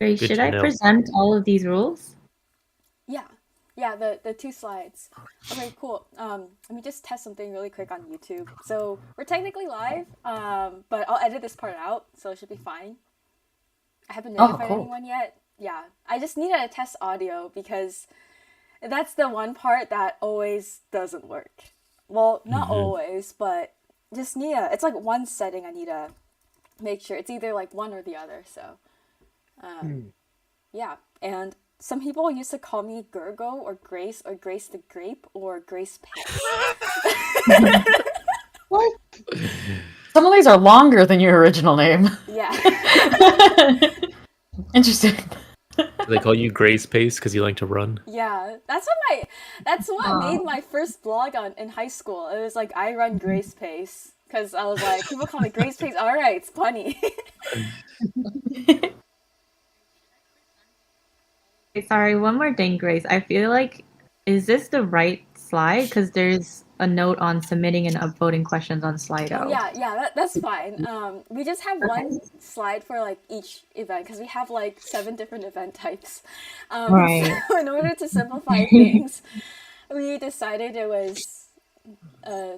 Great. Good Should to I know. present all of these rules? Yeah, yeah, the two slides. Okay, cool. Let me just test something really quick on YouTube. So we're technically live, but I'll edit this part out, so it should be fine. I haven't Oh, notified cool. anyone yet. Yeah, I just needed to test audio because that's the one part that always doesn't work. Well, not Hmm. always, but just need a. It's like one setting I need to make sure it's either like one or the other. So yeah, and some people used to call me Gergo or Grace the Grape or Grace Pace. What? Some of these are longer than your original name. Yeah. Interesting. Do they call you Grace Pace because you like to run? Yeah, that's what made my first blog on in high school. It was like I run Grace Pace because I was like people call me Grace Pace. All right, it's funny. Sorry, one more thing, Grace. I feel like, is this the right slide? Because there's a note on submitting and upvoting questions on Oh Slido. yeah, yeah, that's fine. We just have Okay. one slide for like each event because we have like 7 different event types. So Right. in order to simplify things, we decided it was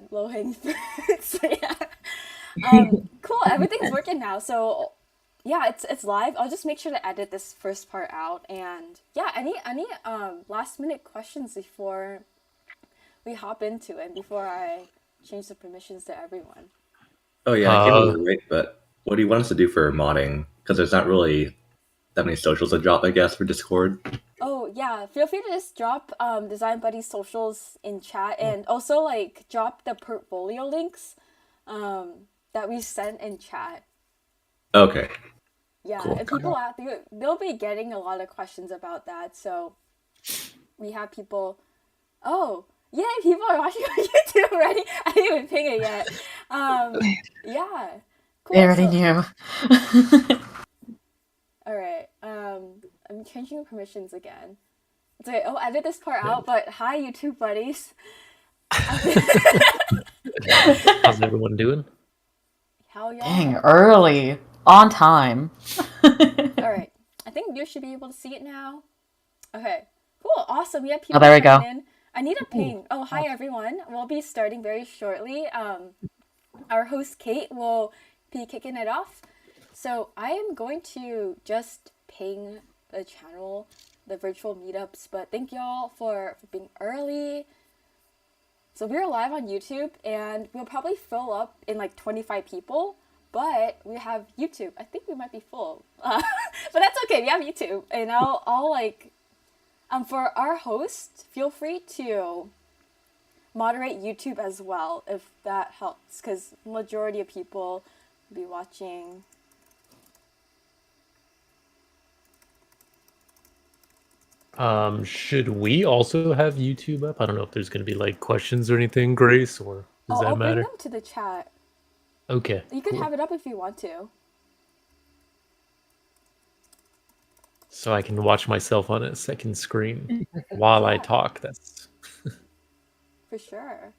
low hanging fruit. So yeah, cool. Everything's working now. So yeah, it's live. I'll just make sure to edit this first part out. And yeah, any last minute questions before we hop into it, before I change the permissions to everyone. Oh yeah, I gave it Uh, a rate, but what do you want us to do for modding? Because there's not really that many socials to drop, I guess, for Discord. Oh yeah, feel free to just drop Design Buddy's socials in chat, and also like drop the portfolio links that we sent in chat. Okay, Yeah, cool. and people out they'll be getting a lot of questions about that. So we have people. Oh, yay! People are watching on YouTube already. I didn't even ping it yet. Yeah, They cool. already So knew. all right. I'm changing the permissions again. It's okay. Oh, edit this part out. But hi, YouTube buddies. how's everyone doing? How y'all? Dang, early. On time. All right. I think you should be able to see it now. Okay. Cool. Awesome. We have Oh, people there we coming go. in. I need a ping. Oh, hi everyone. We'll be starting very shortly. Our host Kate will be kicking it off. So I am going to just ping the channel, the virtual meetups. But thank y'all for being early. So we're live on YouTube, and we'll probably fill up in like 25 people. But we have YouTube. I think we might be full, but that's okay. We have YouTube, and I'll like for our host, feel free to moderate YouTube as well if that helps, because majority of people will be watching. Should we also have YouTube up? I don't know if there's going to be like questions or anything, Grace, or does I'll that bring matter? them to the chat. Okay, You could cool. have it up if you want to. So I can watch myself on a second screen while I Yeah, talk. That's for sure.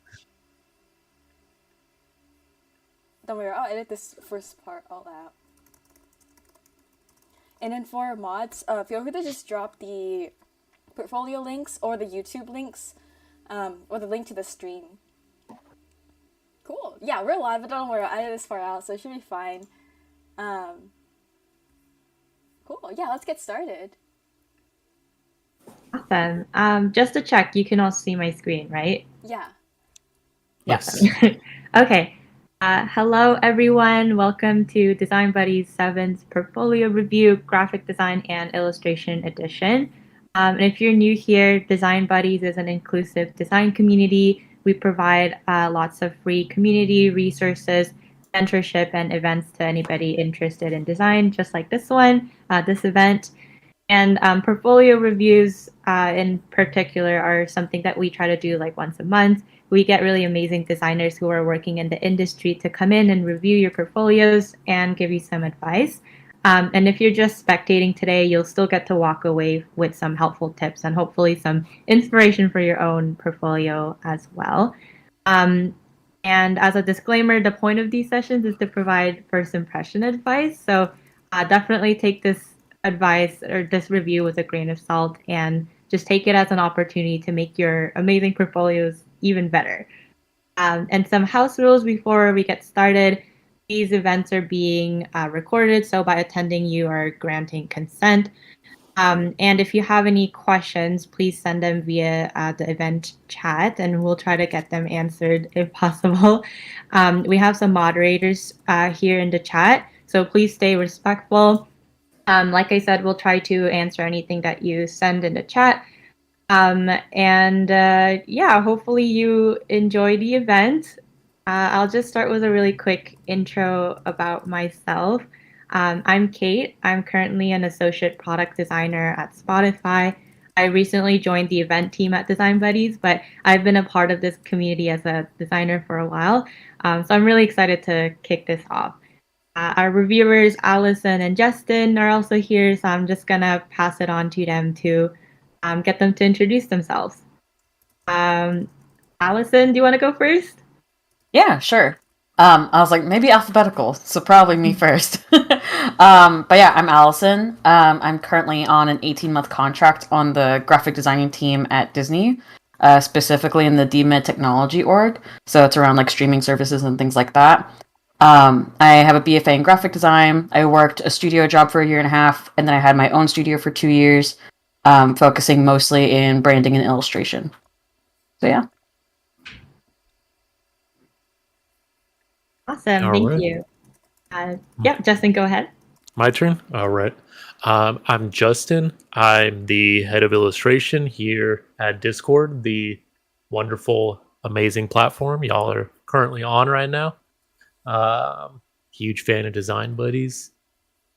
Don't worry, I'll edit this first part all out. And then for mods, feel free to just drop the portfolio links or the YouTube links, or the link to the stream. Cool. Yeah, we're live, but don't worry, I edit this far out, so it should be fine. Um, cool. Yeah, let's get started. Awesome. Just to check, you can all see my screen, right? Yeah. yes. Okay. Hello, everyone. Welcome to Design Buddies 7's Portfolio Review, Graphic Design and Illustration Edition. And if you're new here, Design Buddies is an inclusive design community. We provide lots of free community resources, mentorship, and events to anybody interested in design, just like this one, this event. And portfolio reviews in particular are something that we try to do like once a month. We get really amazing designers who are working in the industry to come in and review your portfolios and give you some advice. And if you're just spectating today, you'll still get to walk away with some helpful tips and hopefully some inspiration for your own portfolio as well. Um, and as a disclaimer, the point of these sessions is to provide first impression advice. So definitely take this advice or this review with a grain of salt and just take it as an opportunity to make your amazing portfolios even better. And some house rules before we get started. These events are being recorded, so by attending, you are granting consent. And if you have any questions, please send them via the event chat, and we'll try to get them answered if possible. We have some moderators here in the chat, so please stay respectful. Like I said, we'll try to answer anything that you send in the chat. Yeah, hopefully you enjoy the event. I'll just start with a really quick intro about myself. I'm Kate. I'm currently an associate product designer at Spotify. I recently joined the event team at Design Buddies, but I've been a part of this community as a designer for a while. So I'm really excited to kick this off. Our reviewers, Allison and Justin, are also here, so I'm just gonna pass it on to them to get them to introduce themselves. Allison, do you want to go first? Yeah, sure. I was like, maybe alphabetical, so probably me first. But yeah, I'm Allison. I'm currently on an 18-month contract on the graphic designing team at Disney, specifically in the DMed technology org. So it's around like streaming services and things like that. I have a BFA in graphic design. I worked a studio job for 1.5 years, and then I had my own studio for 2 years, focusing mostly in branding and illustration. So yeah. Awesome, All thank right. you. Yeah, Justin, go ahead. My turn? All right. I'm Justin. I'm the head of illustration here at Discord, the wonderful, amazing platform y'all are currently on right now. Huge fan of Design Buddies.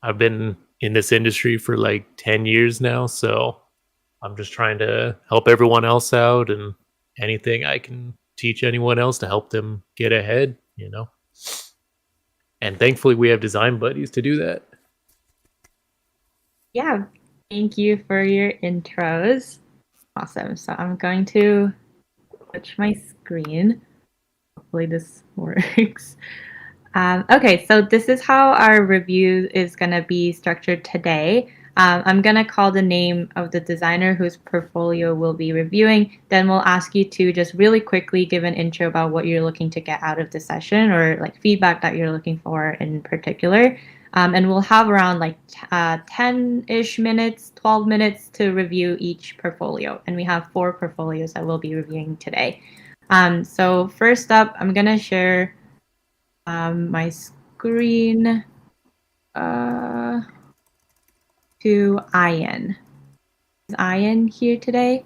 I've been in this industry for like 10 years now, so I'm just trying to help everyone else out, and anything I can teach anyone else to help them get ahead, you know? And thankfully we have Design Buddies to do that. Yeah, thank you for your intros. Awesome. So I'm going to switch my screen. Hopefully this works. Okay, so this is how our review is going to be structured today. I'm going to call the name of the designer whose portfolio we'll be reviewing. Then we'll ask you to just really quickly give an intro about what you're looking to get out of the session, or like feedback that you're looking for in particular. And we'll have around like 10-ish minutes, 12 minutes to review each portfolio. And we have 4 portfolios that we'll be reviewing today. So first up, I'm going to share my screen to Ian. Is Ian here today?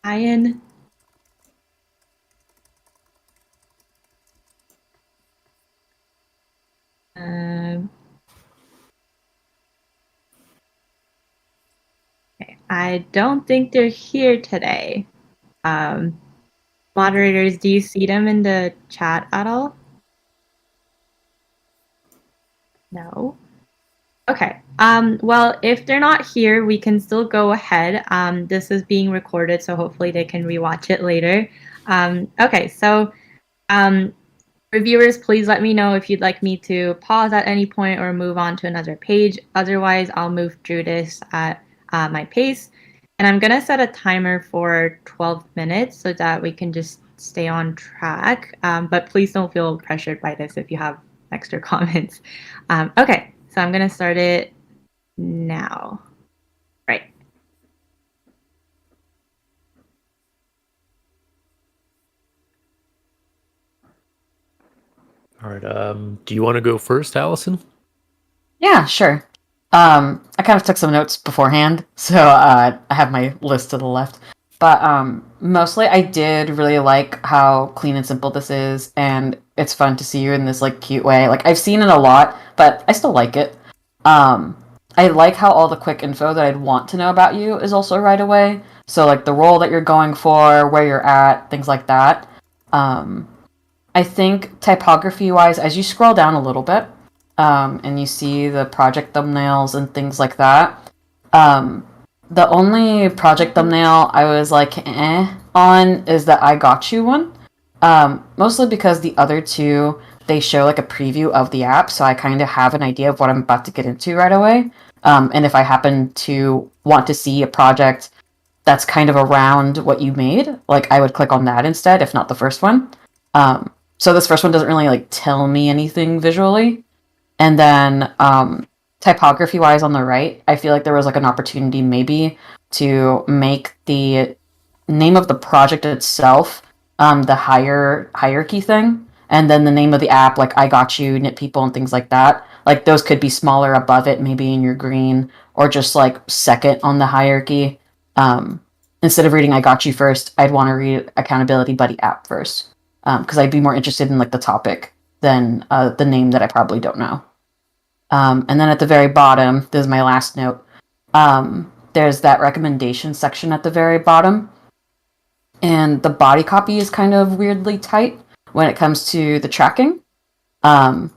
Ian? Okay. I don't think they're here today. Moderators, do you see them in the chat at all? No. Okay. Well, if they're not here, we can still go ahead. This is being recorded, so hopefully they can rewatch it later. Okay, so reviewers, please let me know if you'd like me to pause at any point or move on to another page. Otherwise, I'll move through this at my pace. And I'm going to set a timer for 12 minutes so that we can just stay on track. But please don't feel pressured by this if you have extra comments. Okay, so I'm going to start it now. Right. All right. Do you want to go first, Allison? Yeah, sure. I kind of took some notes beforehand, so I have my list to the left. But mostly I did really like how clean and simple this is, and it's fun to see you in this like cute way. Like I've seen it a lot, but I still like it. I like how all the quick info that I'd want to know about you is also right away. So like the role that you're going for, where you're at, things like that. I think typography-wise, as you scroll down a little bit, and you see the project thumbnails and things like that, the only project thumbnail I was like, on is that I got you one. Mostly because the other two they show like a preview of the app, so I kind of have an idea of what I'm about to get into right away. And if I happen to want to see a project that's kind of around what you made, like I would click on that instead, if not the first one. So this first one doesn't really like tell me anything visually. And then typography wise on the right, I feel like there was like an opportunity maybe to make the name of the project itself the hierarchy thing, and then the name of the app, like I got you, knit people, and things like that. Like those could be smaller above it, maybe in your green, or just like second on the hierarchy. Instead of reading I got you first, I'd want to read accountability buddy app first, because I'd be more interested in like the topic than the name that I probably don't know. And then at the very bottom, this is my last note. There's that recommendation section at the very bottom, and the body copy is kind of weirdly tight when it comes to the tracking. And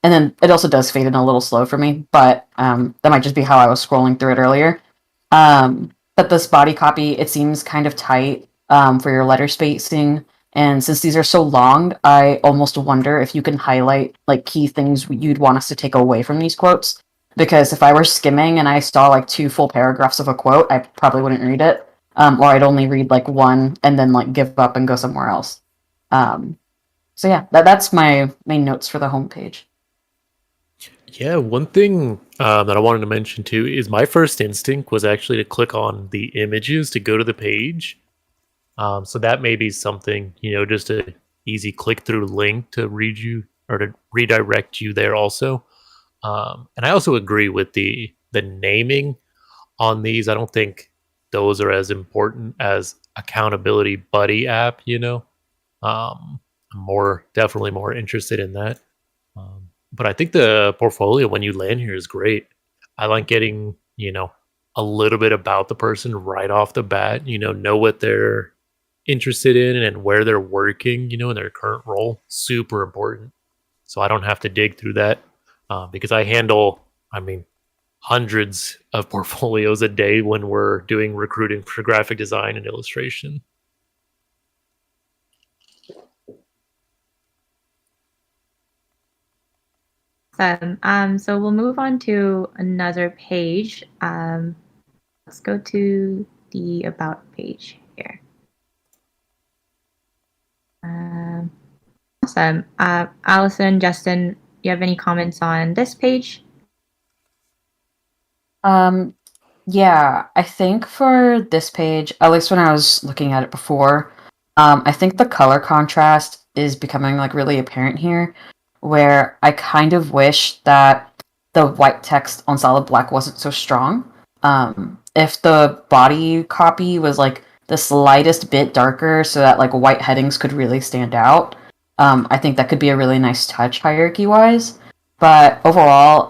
then it also does fade in a little slow for me, but that might just be how I was scrolling through it earlier. But this body copy, it seems kind of tight for your letter spacing. And since these are so long, I almost wonder if you can highlight like key things you'd want us to take away from these quotes. Because if I were skimming and I saw like 2 full paragraphs of a quote, I probably wouldn't read it. Or I'd only read like one and then like give up and go somewhere else. So yeah, that's my main notes for the homepage. Yeah, one thing that I wanted to mention too is my first instinct was actually to click on the images to go to the page. So that may be something, just a easy click through link to read you or to redirect you there also. And I also agree with the naming on these. I don't think those are as important as accountability buddy app, I'm definitely more interested in that. But I think the portfolio when you land here is great. I like getting, a little bit about the person right off the bat, know what they're interested in and where they're working, in their current role. Super important. So I don't have to dig through that because I handle, hundreds of portfolios a day when we're doing recruiting for graphic design and illustration. Awesome. So we'll move on to another page. Let's go to the About page here. Awesome. Allison, Justin, you have any comments on this page? Yeah, I think for this page, at least when I was looking at it before, I think the color contrast is becoming like really apparent here, where I kind of wish that the white text on solid black wasn't so strong. If the body copy was like the slightest bit darker so that like white headings could really stand out, I think that could be a really nice touch hierarchy wise. But overall,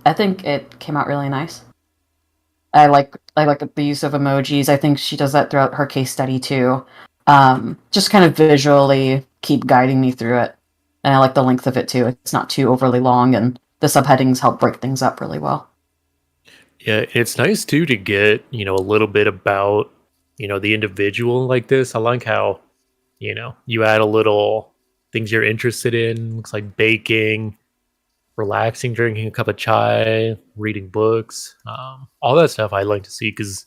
I think it came out really nice. I like the use of emojis. I think she does that throughout her case study too. Just kind of visually keep guiding me through it. And I like the length of it too. It's not too overly long, and the subheadings help break things up really well. Yeah, it's nice too to get, a little bit about, the individual like this. I like how, you add a little things you're interested in. Looks like baking, relaxing, drinking a cup of chai, reading books, all that stuff I like to see because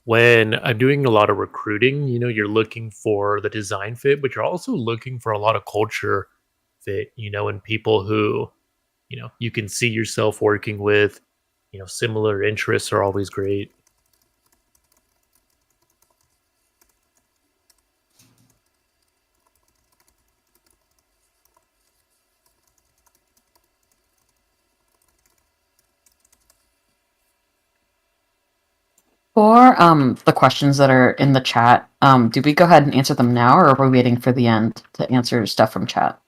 when I'm doing a lot of recruiting, you're looking for the design fit, but you're also looking for a lot of culture fit, and people who, you can see yourself working with, similar interests are always great. For the questions that are in the chat, do we go ahead and answer them now, or are we waiting for the end to answer stuff from chat?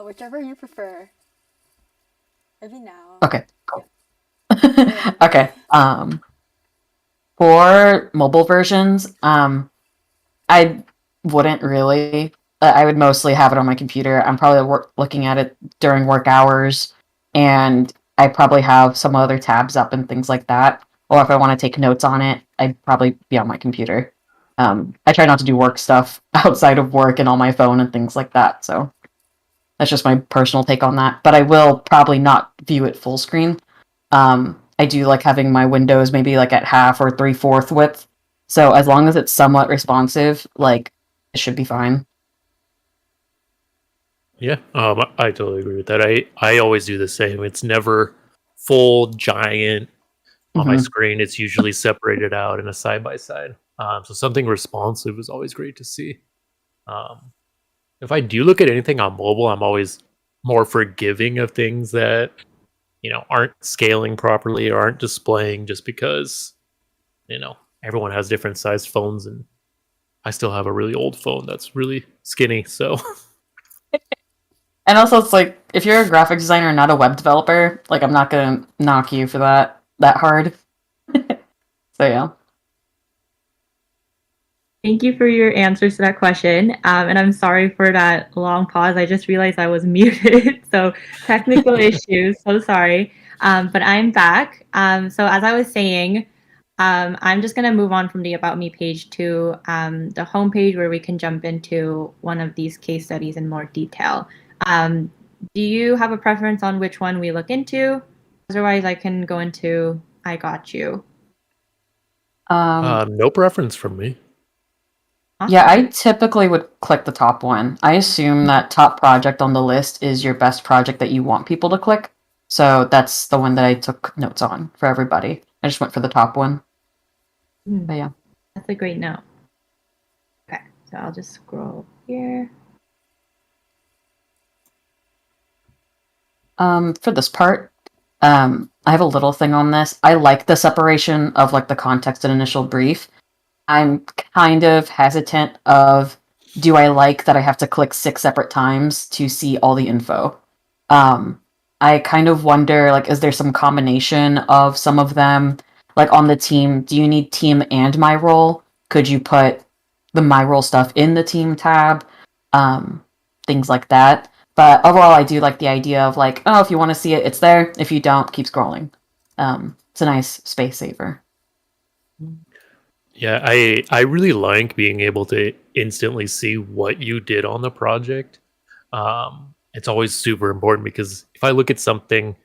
Whichever you prefer. Maybe now. Okay, cool. Okay. For mobile versions, I wouldn't really. I would mostly have it on my computer. I'm probably looking at it during work hours, and I probably have some other tabs up and things like that. Or if I want to take notes on it, I'd probably be on my computer. I try not to do work stuff outside of work and on my phone and things like that. So that's just my personal take on that. But I will probably not view it full screen. I do like having my windows maybe like at half or 3/4 width. So as long as it's somewhat responsive, like it should be fine. Yeah, I totally agree with that. I always do the same. It's never full giant on my Mhm. screen. It's usually separated out in a side by side. So something responsive is always great to see. Um, if I do look at anything on mobile, I'm always more forgiving of things that aren't scaling properly or aren't displaying, just because everyone has different sized phones, and I still have a really old phone that's really skinny. So And also, it's like if you're a graphic designer and not a web developer, like I'm not gonna knock you for that hard. So yeah. Thank you for your answers to that question. And I'm sorry for that long pause. I just realized I was muted. So technical issues. So sorry. But I'm back. So as I was saying, I'm just going to move on from the About Me page to the homepage where we can jump into one of these case studies in more detail. Do you have a preference on which one we look into? Otherwise, I can go into I Got You. no preference from me. Yeah, I typically would click the top one. I assume that top project on the list is your best project that you want people to click. So that's the one that I took notes on for everybody. I just went for the top one. But yeah. That's a great note. Okay, so I'll just scroll here. For this part, I have a little thing on this. I like the separation of like the context and initial brief. I'm kind of hesitant of, do I like that I have to click 6 separate times to see all the info? I kind of wonder, like, is there some combination of some of them? Like on the team, do you need team and my role? Could you put the my role stuff in the team tab? Things like that. But overall, I do like the idea of like, oh, if you want to see it, it's there. If you don't, keep scrolling. It's a nice space saver. Yeah, I really like being able to instantly see what you did on the project. It's always super important, because if I look at something,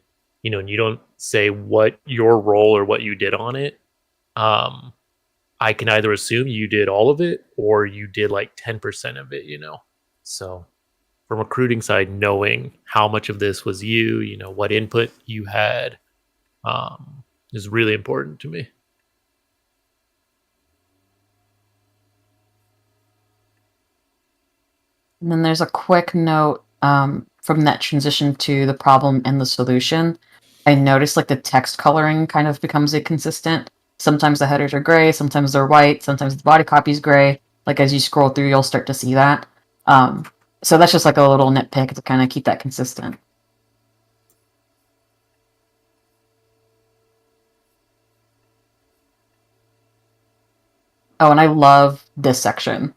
and you don't say what your role or what you did on it, I can either assume you did all of it or you did like 10% of it. So from recruiting side, knowing how much of this was you, what input you had, is really important to me. And then there's a quick note from that transition to the problem and the solution. I noticed like the text coloring kind of becomes inconsistent. Sometimes the headers are gray, sometimes they're white, sometimes the body copy is gray. Like as you scroll through, you'll start to see that. So that's just like a little nitpick to kind of keep that consistent. Oh, and I love this section.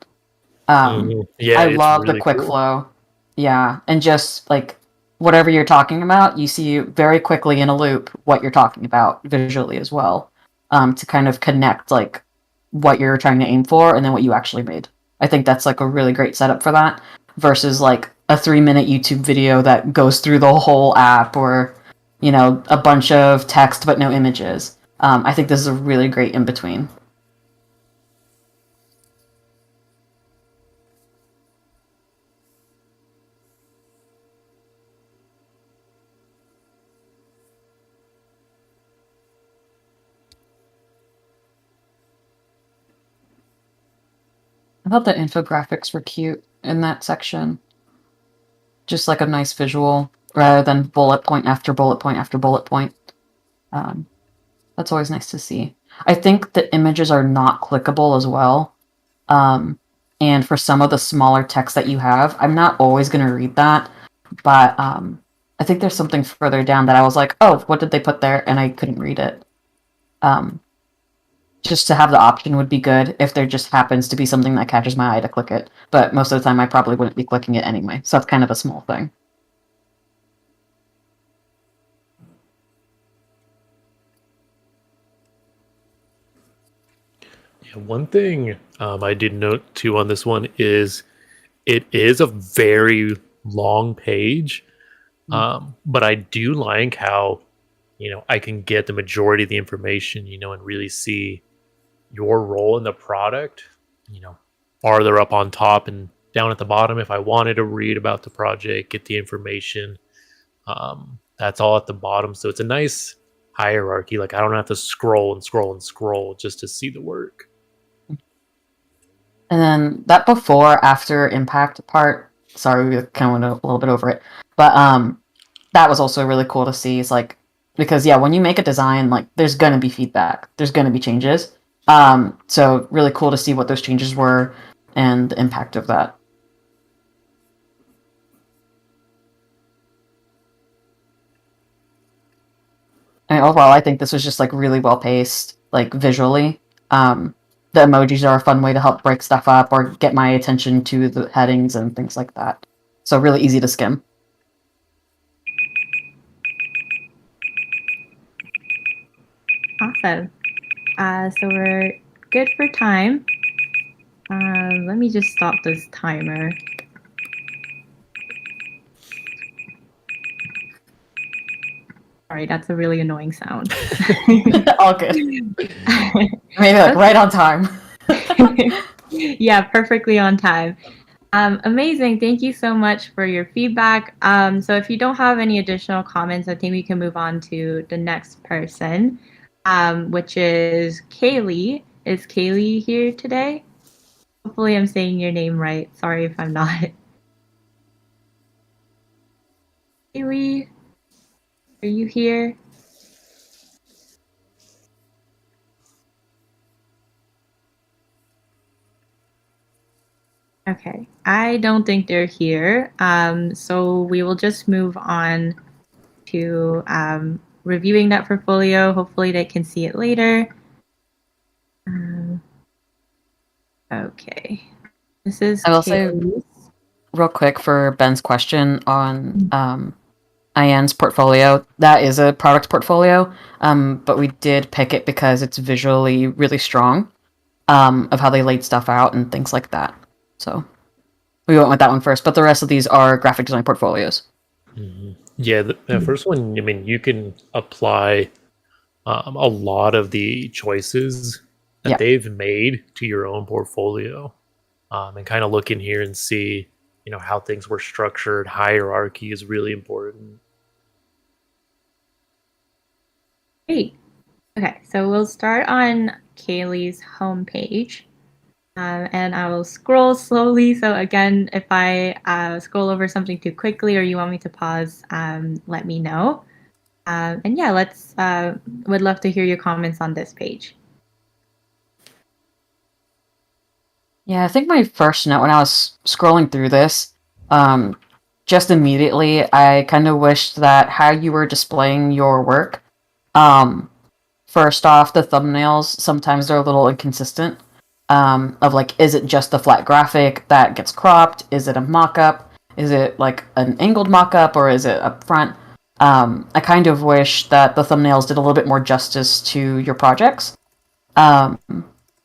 Yeah, I it's love the really quick cool. flow. Yeah, and just like whatever you're talking about, you see very quickly in a loop what you're talking about visually as well, to kind of connect like what you're trying to aim for and then what you actually made. I think that's like a really great setup for that versus like a 3-minute YouTube video that goes through the whole app, or a bunch of text but no images. I think this is a really great in between. I thought the infographics were cute in that section. Just like a nice visual rather than bullet point after bullet point after bullet point. That's always nice to see. I think the images are not clickable as well. And for some of the smaller text that you have, I'm not always going to read that. But I think there's something further down that I was like, oh, what did they put there? And I couldn't read it. Just to have the option would be good if there just happens to be something that catches my eye to click it. But most of the time, I probably wouldn't be clicking it anyway. So that's kind of a small thing. And one thing I did note too on this one is it is a very long page, but I do like how I can get the majority of the information, and really see your role in the product, you know, farther up on top and down at the bottom. If I wanted to read about the project, get the information, that's all at the bottom. So it's a nice hierarchy. Like I don't have to scroll and scroll and scroll just to see the work. And then that before after impact part, sorry, we kind of went a little bit over it, but that was also really cool to see. It's like, because yeah, when you make a design, like there's gonna be feedback, there's gonna be changes. So really cool to see what those changes were and the impact of that. I mean, overall, I think this was just like really well paced, like visually. The emojis are a fun way to help break stuff up or get my attention to the headings and things like that. So really easy to skim. Awesome. So we're good for time. Let me just stop this timer. Sorry, that's a really annoying sound. All good. Maybe like right on time. Yeah, perfectly on time. Amazing. Thank you so much for your feedback. So if you don't have any additional comments, I think we can move on to the next person, which is Kaylee. Is Kaylee here today? Hopefully I'm saying your name right. Sorry if I'm not. Kaylee, are you here? Okay, I don't think they're here. So we will just move on to reviewing that portfolio. Hopefully they can see it later. Okay. This is I will say Kaylee's. real quick for Ben's question on IAN's portfolio. That is a product portfolio, but we did pick it because it's visually really strong of how they laid stuff out and things like that. So we went with that one first, but the rest of these are graphic design portfolios. Yeah, the first one, I mean, you can apply a lot of the choices that they've made to your own portfolio, and kind of look in here and see, how things were structured. Hierarchy is really important. Great. Okay, so we'll start on Kaylee's homepage. And I will scroll slowly. So again, if I scroll over something too quickly or you want me to pause, let me know. And yeah, would love to hear your comments on this page. Yeah, I think my first note when I was scrolling through this, just immediately, I kind of wished that how you were displaying your work, first off, the thumbnails, sometimes they're a little inconsistent. Of like, is it just the flat graphic that gets cropped? Is it a mock-up? Is it like an angled mock-up or is it up front? I kind of wish that the thumbnails did a little bit more justice to your projects.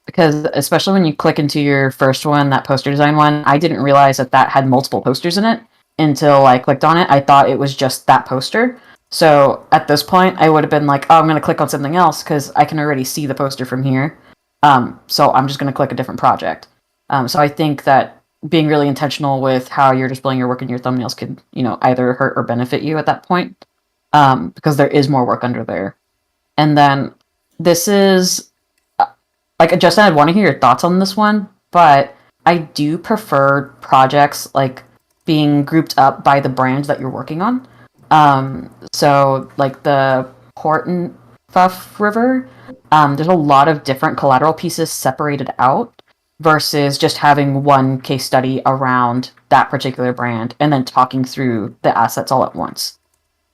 Because especially when you click into your first one, that poster design one, I didn't realize that had multiple posters in it until I clicked on it. I thought it was just that poster. So at this point, I would have been like, oh, I'm going to click on something else because I can already see the poster from here. So I'm just going to click a different project. So I think that being really intentional with how you're displaying your work in your thumbnails could, either hurt or benefit you at that point, because there is more work under there. And then this is, like, Justin, I'd want to hear your thoughts on this one, but I do prefer projects, like, being grouped up by the brand that you're working on. So, like, the Port and Fuff River, there's a lot of different collateral pieces separated out versus just having one case study around that particular brand and then talking through the assets all at once.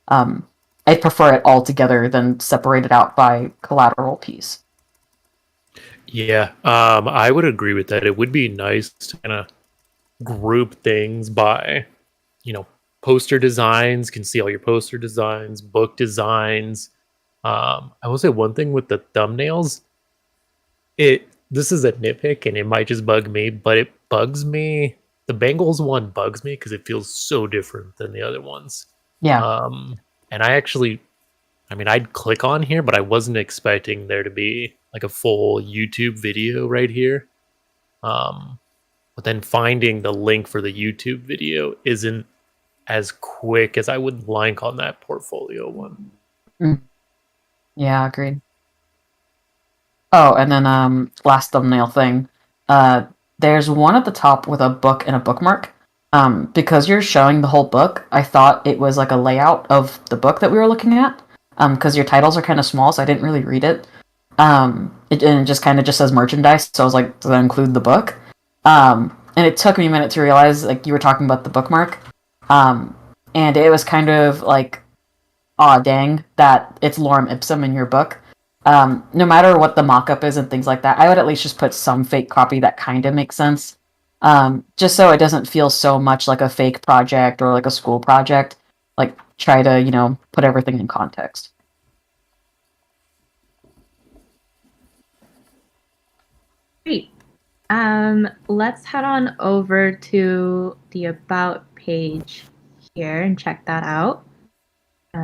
I prefer it all together than separated out by collateral piece. Yeah, I would agree with that. It would be nice to kind of group things by, poster designs, can see all your poster designs, book designs. I will say one thing with the thumbnails, it this is a nitpick, and it might just bug me, but it bugs me. The Bengals one bugs me because it feels so different than the other ones. Yeah. And I'd click on here, but I wasn't expecting there to be like a full YouTube video right here. But then finding the link for the YouTube video isn't as quick as I would like on that portfolio one. Yeah, agreed. Oh, and then last thumbnail thing. There's one at the top with a book and a bookmark. Because you're showing the whole book, I thought it was like a layout of the book that we were looking at. Because your titles are kind of small, so I didn't really read it. It just kind of just says merchandise, so I was like, does that include the book? And it took me a minute to realize, like, you were talking about the bookmark. And it was kind of like, aw, dang, that it's lorem ipsum in your book. No matter what the mock-up is and things like that, I would at least just put some fake copy that kind of makes sense. Just so it doesn't feel so much like a fake project or like a school project. Like, try to, put everything in context. Great. Let's head on over to the About page here and check that out.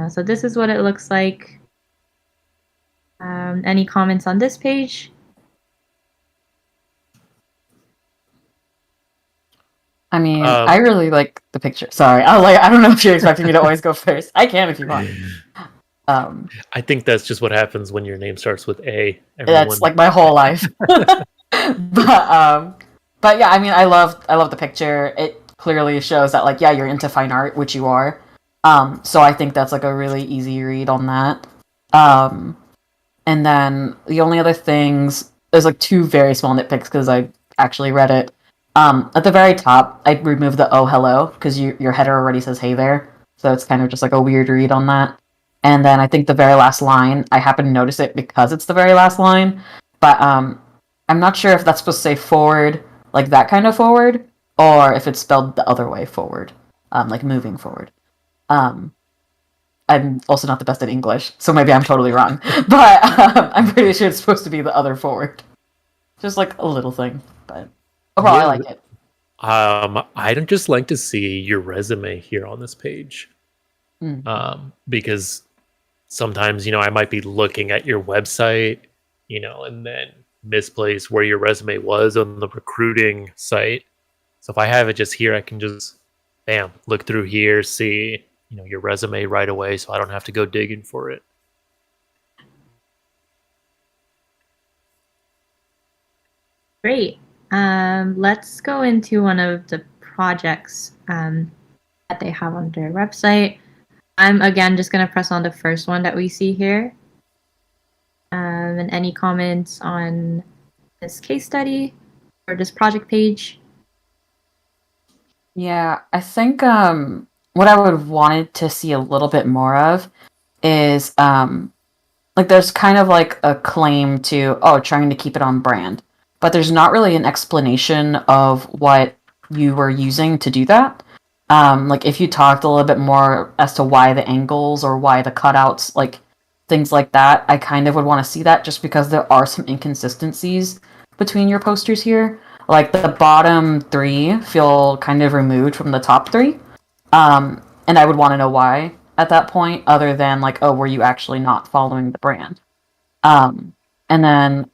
So this is what it looks like. Any comments on this page? I mean, I really like the picture. Sorry, I don't know if you're expecting me to always go first. I can if you want. I think that's just what happens when your name starts with A. That's like my whole life. But yeah, I mean, I love the picture. It clearly shows that, like, yeah, you're into fine art, which you are. So I think that's like a really easy read on that. And then the only other things, there's like two very small nitpicks because I actually read it. At the very top, I removed the "oh hello" because your header already says "hey there," so it's kind of just like a weird read on that. And then I think the very last line, I happen to notice it because it's the very last line, but I'm not sure if that's supposed to say forward, like that kind of forward, or if it's spelled the other way forward, like moving forward. I'm also not the best at English, so maybe I'm totally wrong, but I'm pretty sure it's supposed to be the other forward. Just like a little thing, but overall, I like it. I'd just like to see your resume here on this page. Because sometimes, I might be looking at your website, and then misplace where your resume was on the recruiting site. So if I have it just here, I can just, bam, look through here, see, your resume right away, so I don't have to go digging for it. Great. Let's go into one of the projects that they have on their website. I'm again just going to press on the first one that we see here. And any comments on this case study or this project page? Yeah, I think what I would have wanted to see a little bit more of is like there's kind of like a claim to trying to keep it on brand, but there's not really an explanation of what you were using to do that. Like if you talked a little bit more as to why the angles or why the cutouts, like things like that, I kind of would want to see that just because there are some inconsistencies between your posters here. Like the bottom three feel kind of removed from the top three. And I would want to know why at that point, other than like, were you actually not following the brand? And then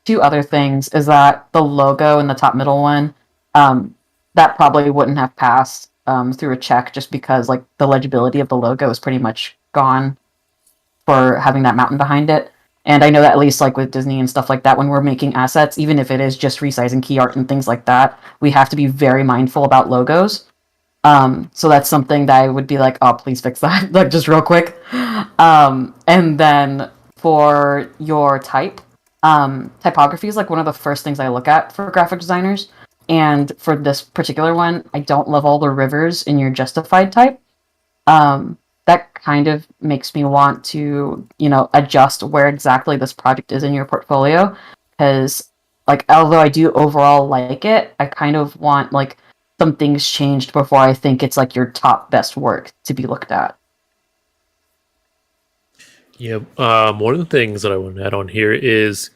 two other things is that the logo in the top middle one, that probably wouldn't have passed through a check just because like the legibility of the logo is pretty much gone for having that mountain behind it. And I know that at least like with Disney and stuff like that, when we're making assets, even if it is just resizing key art and things like that, we have to be very mindful about logos. So that's something that I would be like, please fix that, like just real quick. And then for your typography is like one of the first things I look at for graphic designers. And for this particular one, I don't love all the rivers in your justified type. That kind of makes me want to, adjust where exactly this project is in your portfolio. Because, like, although I do overall like it, I kind of want, like, some things changed before I think it's, like, your top best work to be looked at. Yeah, one of the things that I want to add on here is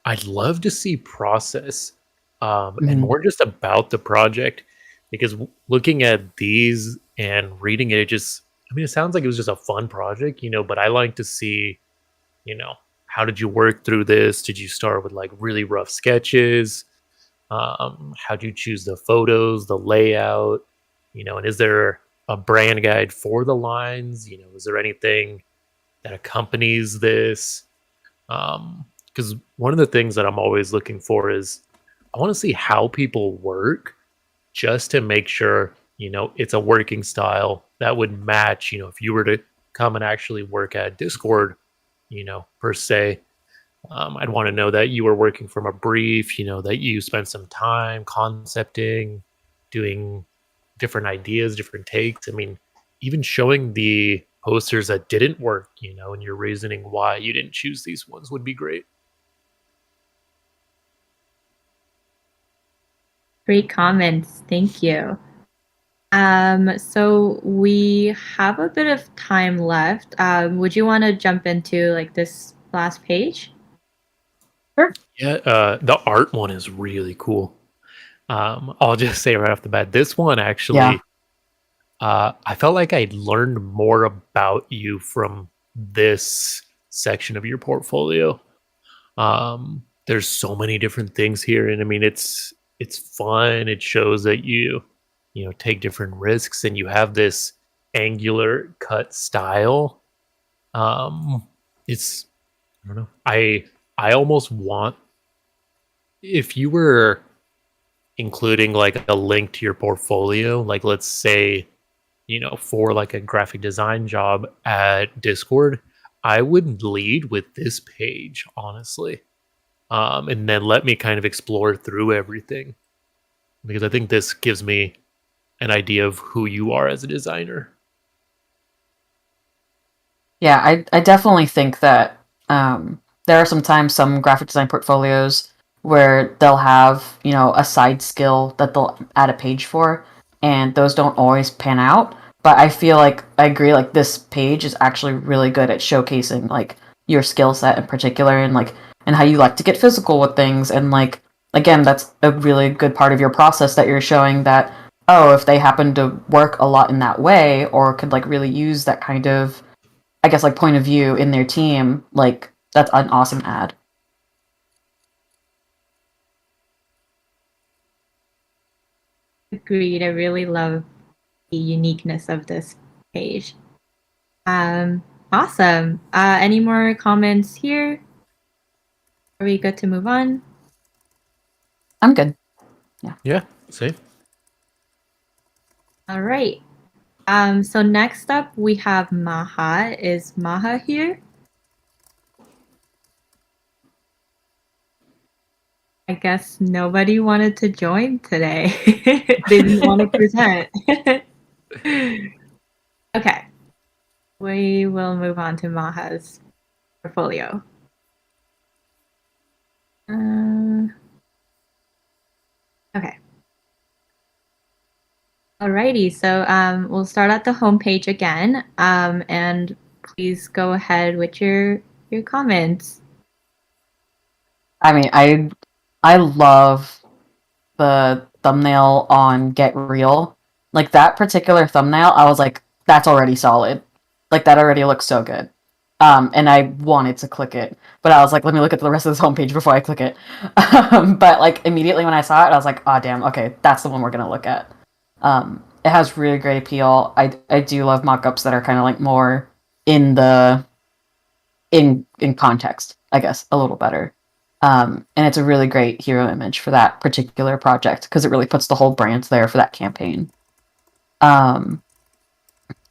I'd love to see process and Mhm. more just about the project because looking at these and reading it, I mean, it sounds like it was just a fun project, but I like to see, you know, how did you work through this? Did you start with like really rough sketches? How do you choose the photos, the layout, and is there a brand guide for the lines? Is there anything that accompanies this? Because one of the things that I'm always looking for is I want to see how people work just to make sure, it's a working style that would match, if you were to come and actually work at Discord, per se. I'd want to know that you were working from a brief, that you spent some time concepting, doing different ideas, different takes. I mean, even showing the posters that didn't work, and your reasoning why you didn't choose these ones would be great. Great comments. Thank you. So we have a bit of time left. Would you want to jump into like this last page? Sure. Yeah, the art one is really cool. I'll just say right off the bat, this one actually, I felt like I learned more about you from this section of your portfolio. There's so many different things here, and I mean, it's fun. It shows that you take different risks, and you have this angular cut style. It's I don't know. I almost want if you were including like a link to your portfolio, like let's say, for like a graphic design job at Discord, I would lead with this page, honestly. And then let me kind of explore through everything because I think this gives me an idea of who you are as a designer. Yeah, I definitely think that there are sometimes some graphic design portfolios where they'll have, a side skill that they'll add a page for, and those don't always pan out. But I feel like I agree, like this page is actually really good at showcasing like your skill set in particular and how you like to get physical with things and like again, that's a really good part of your process that you're showing that oh, if they happen to work a lot in that way or could like really use that kind of I guess like point of view in their team, like that's an awesome ad. Agreed. I really love the uniqueness of this page. Awesome. Any more comments here? Are we good to move on? I'm good. Yeah, see? All right. So next up we have Maha. Is Maha here? I guess nobody wanted to join today. They didn't want to present. Okay. We will move on to Maha's portfolio. Okay. Alrighty, so we'll start at the homepage again, and please go ahead with your comments. I mean, I love the thumbnail on Get Real. Like that particular thumbnail, I was like, that's already solid. Like that already looks so good. And I wanted to click it, but I was like, let me look at the rest of this homepage before I click it. But like immediately when I saw it, I was like, oh damn, okay, that's the one we're gonna look at. It has really great appeal. I do love mock-ups that are kind of like more in the in context, I guess, a little better. And it's a really great hero image for that particular project because it really puts the whole brand there for that campaign.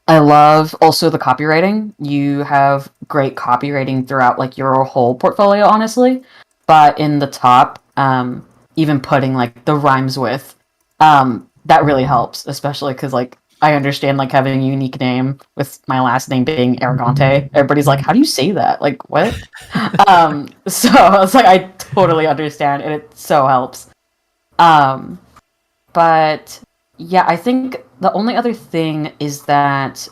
I love also the copywriting. You have great copywriting throughout like your whole portfolio, honestly. But in the top, even putting like the rhymes with, that really helps, especially because like I understand like having a unique name with my last name being Aragante. Everybody's like, how do you say that? Like what? So I was like, I totally understand, and it so helps. But yeah, I think the only other thing is that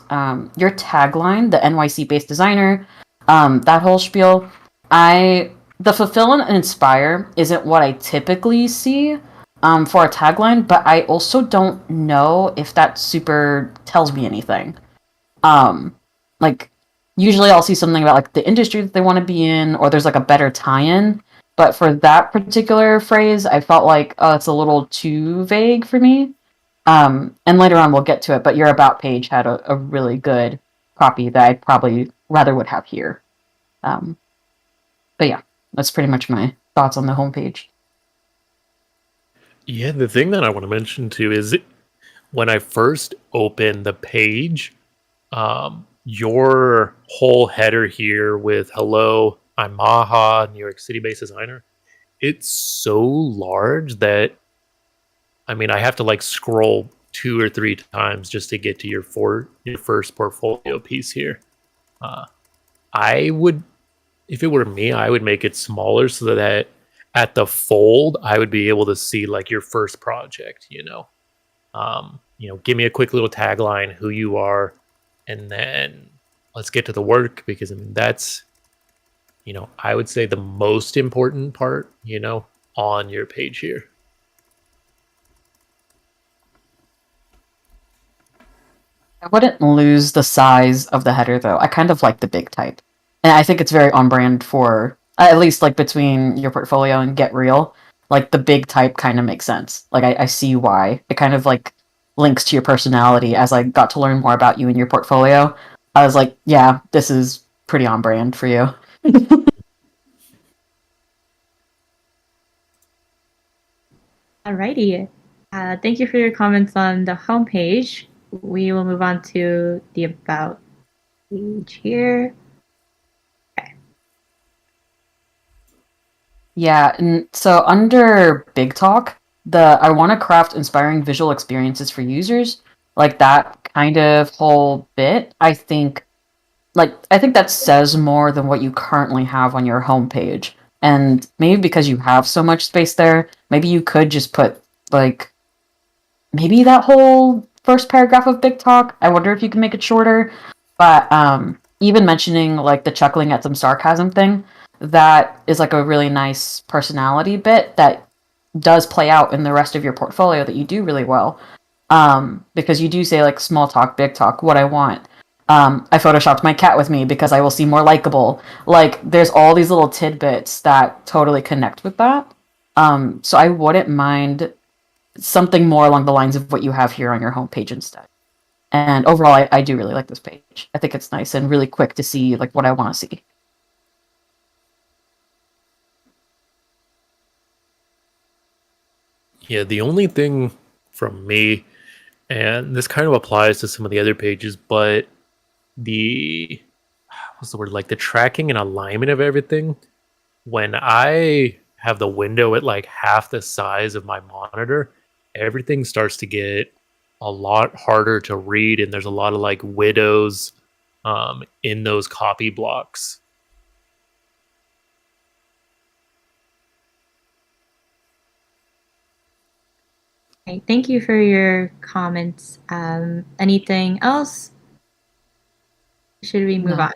your tagline, the NYC based designer, that whole spiel, I the fulfill and inspire isn't what I typically see for a tagline, but I also don't know if that super tells me anything. Like usually I'll see something about like the industry that they want to be in, or there's like a better tie-in. But for that particular phrase, I felt like it's a little too vague for me. And later on we'll get to it, but your about page had a really good copy that I probably rather would have here. But yeah, that's pretty much my thoughts on the homepage. Yeah, the thing that I want to mention too is when I first opened the page, your whole header here with "Hello, I'm Maha, New York City-based designer." It's so large that I have to like scroll 2 or 3 times just to get to your first portfolio piece here. I would, if it were me, I would make it smaller so that at the fold I would be able to see like your first project. Give me a quick little tagline, who you are, and then let's get to the work, because that's I would say the most important part on your page here. I wouldn't lose the size of the header though. I kind of like the big type. And I think it's very on brand for at least like between your portfolio and Get Real. Like the big type kind of makes sense. Like I see why. It kind of like links to your personality. As I got to learn more about you and your portfolio, I was like, yeah, this is pretty on brand for you. Alrighty. Thank you for your comments on the homepage. We will move on to the about page here. Okay. Yeah, and so under Big Talk, I want to craft inspiring visual experiences for users, like that kind of whole bit. I think that says more than what you currently have on your homepage. And maybe because you have so much space there, maybe you could just put like maybe that whole first paragraph of Big Talk. I wonder if you can make it shorter. But even mentioning like the chuckling at some sarcasm thing, that is like a really nice personality bit that does play out in the rest of your portfolio that you do really well. Because you do say like small talk, big talk, what I want. I photoshopped my cat with me because I will seem more likable. Like there's all these little tidbits that totally connect with that. So I wouldn't mind something more along the lines of what you have here on your homepage instead. And overall, I do really like this page. I think it's nice and really quick to see like what I want to see. Yeah, the only thing from me, and this kind of applies to some of the other pages, but the like the tracking and alignment of everything, when I have the window at like half the size of my monitor, everything starts to get a lot harder to read, and there's a lot of like widows in those copy blocks. Okay, thank you for your comments. Anything else? Should we move on?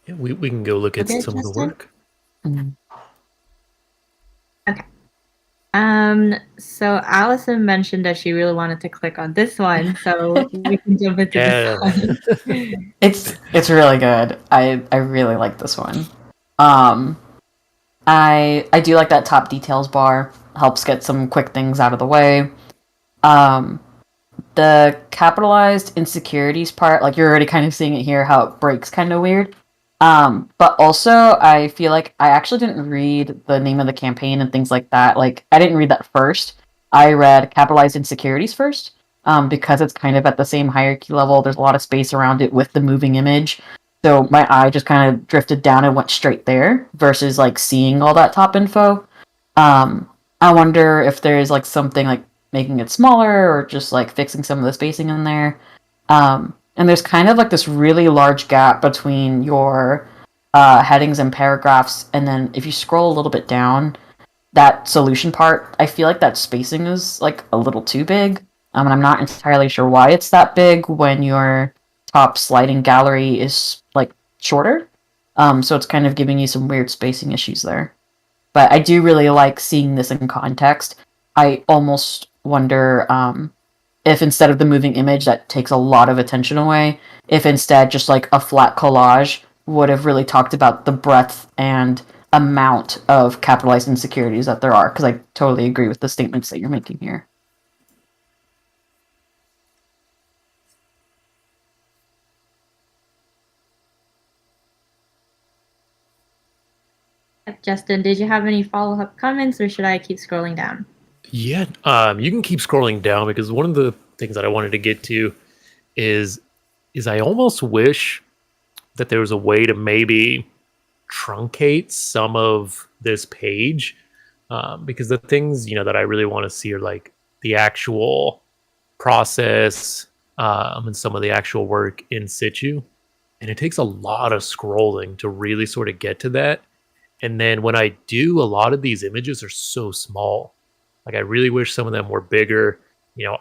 Yeah, we can go look at Okay, some of the Justin? work. Mm-hmm. Okay. So Allison mentioned that she really wanted to click on this one, so we can jump into this one. It's really good. I really like this one. I do like that top details bar. Helps get some quick things out of the way. The capitalized insecurities part, like you're already kind of seeing it here, how it breaks kind of weird. But also I feel like I actually didn't read the name of the campaign and things like that. Like I didn't read that first. I read capitalized insecurities first. Because it's kind of at the same hierarchy level. There's a lot of space around it with the moving image. So my eye just kind of drifted down and went straight there versus like seeing all that top info. I wonder if there's like something like making it smaller or just like fixing some of the spacing in there. And there's kind of like this really large gap between your headings and paragraphs. And then if you scroll a little bit down, that solution part, I feel like that spacing is like a little too big. And I'm not entirely sure why it's that big when your top sliding gallery is like shorter. So it's kind of giving you some weird spacing issues there. But I do really like seeing this in context. I almost wonder if instead of the moving image that takes a lot of attention away, if instead just like a flat collage would have really talked about the breadth and amount of capitalized insecurities that there are, because I totally agree with the statements that you're making here. Justin, did you have any follow-up comments, or should I keep scrolling down? Yeah, you can keep scrolling down, because one of the things that I wanted to get to is I almost wish that there was a way to maybe truncate some of this page, because the things that I really want to see are like the actual process, and some of the actual work in situ, and it takes a lot of scrolling to really sort of get to that. And then when I do, a lot of these images are so small. Like, I really wish some of them were bigger.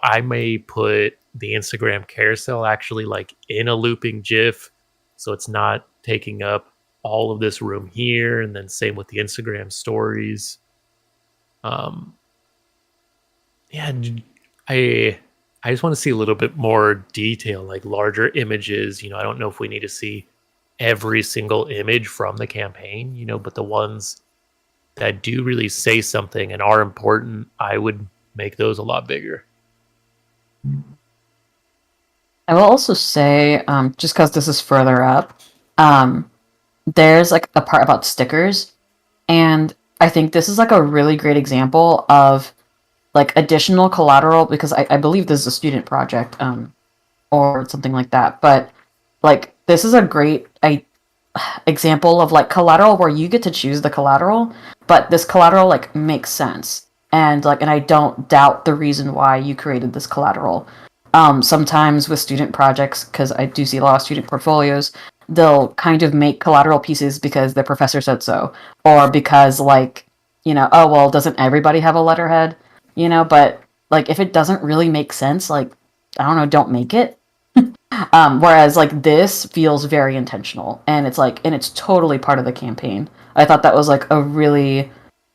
I may put the Instagram carousel actually like in a looping GIF, so it's not taking up all of this room here. And then same with the Instagram stories. Yeah, I just want to see a little bit more detail, like larger images. I don't know if we need to see every single image from the campaign, but the ones that do really say something and are important, I would make those a lot bigger. I will also say, just because this is further up, there's like a part about stickers, and I think this is like a really great example of like additional collateral, because I believe this is a student project, or something like that. But like this is a great example of like collateral where you get to choose the collateral, but this collateral like makes sense, and I don't doubt the reason why you created this collateral. Sometimes with student projects, because I do see a lot of student portfolios, they'll kind of make collateral pieces because their professor said so, or because oh well, doesn't everybody have a letterhead? But like if it doesn't really make sense, like I don't know, don't make it. Whereas like this feels very intentional, and it's totally part of the campaign. I thought that was like a really,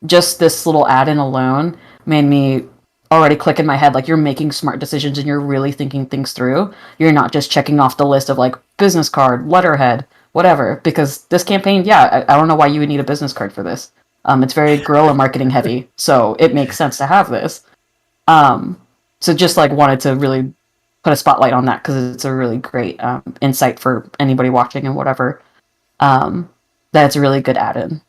just this little add-in alone made me already click in my head, like you're making smart decisions and you're really thinking things through. You're not just checking off the list of like business card, letterhead, whatever. Because this campaign, yeah, I don't know why you would need a business card for this. It's very guerrilla marketing heavy, so it makes sense to have this. So just like wanted to really put a spotlight on that, because it's a really great insight for anybody watching and whatever. That's a really good add-in.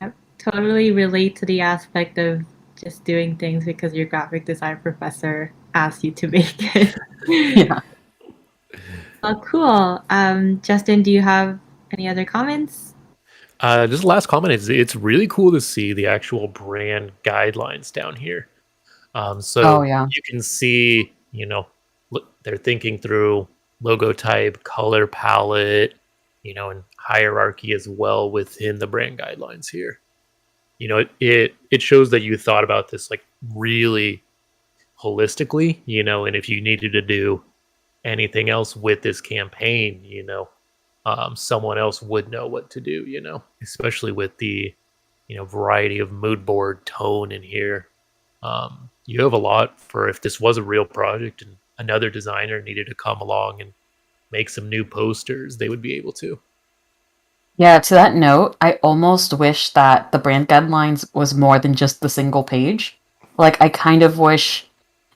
I totally relate to the aspect of just doing things because your graphic design professor asked you to make it. Yeah. Oh, cool. Justin, do you have any other comments? Just last comment is it's really cool to see the actual brand guidelines down here. So yeah. you can see, they're thinking through logo type, color palette, and hierarchy as well within the brand guidelines here. It shows that you thought about this like really holistically, and if you needed to do anything else with this campaign, someone else would know what to do, especially with the, variety of mood board tone in here. You have a lot for if this was a real project and another designer needed to come along and make some new posters, they would be able to. Yeah, to that note, I almost wish that the brand guidelines was more than just the single page. Like, I kind of wish,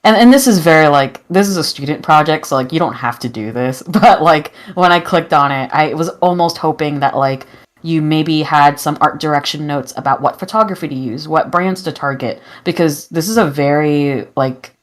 and this is very, like, this is a student project, so, like, you don't have to do this, but, like, when I clicked on it, I was almost hoping that, like, you maybe had some art direction notes about what photography to use, what brands to target, because this is a very, like,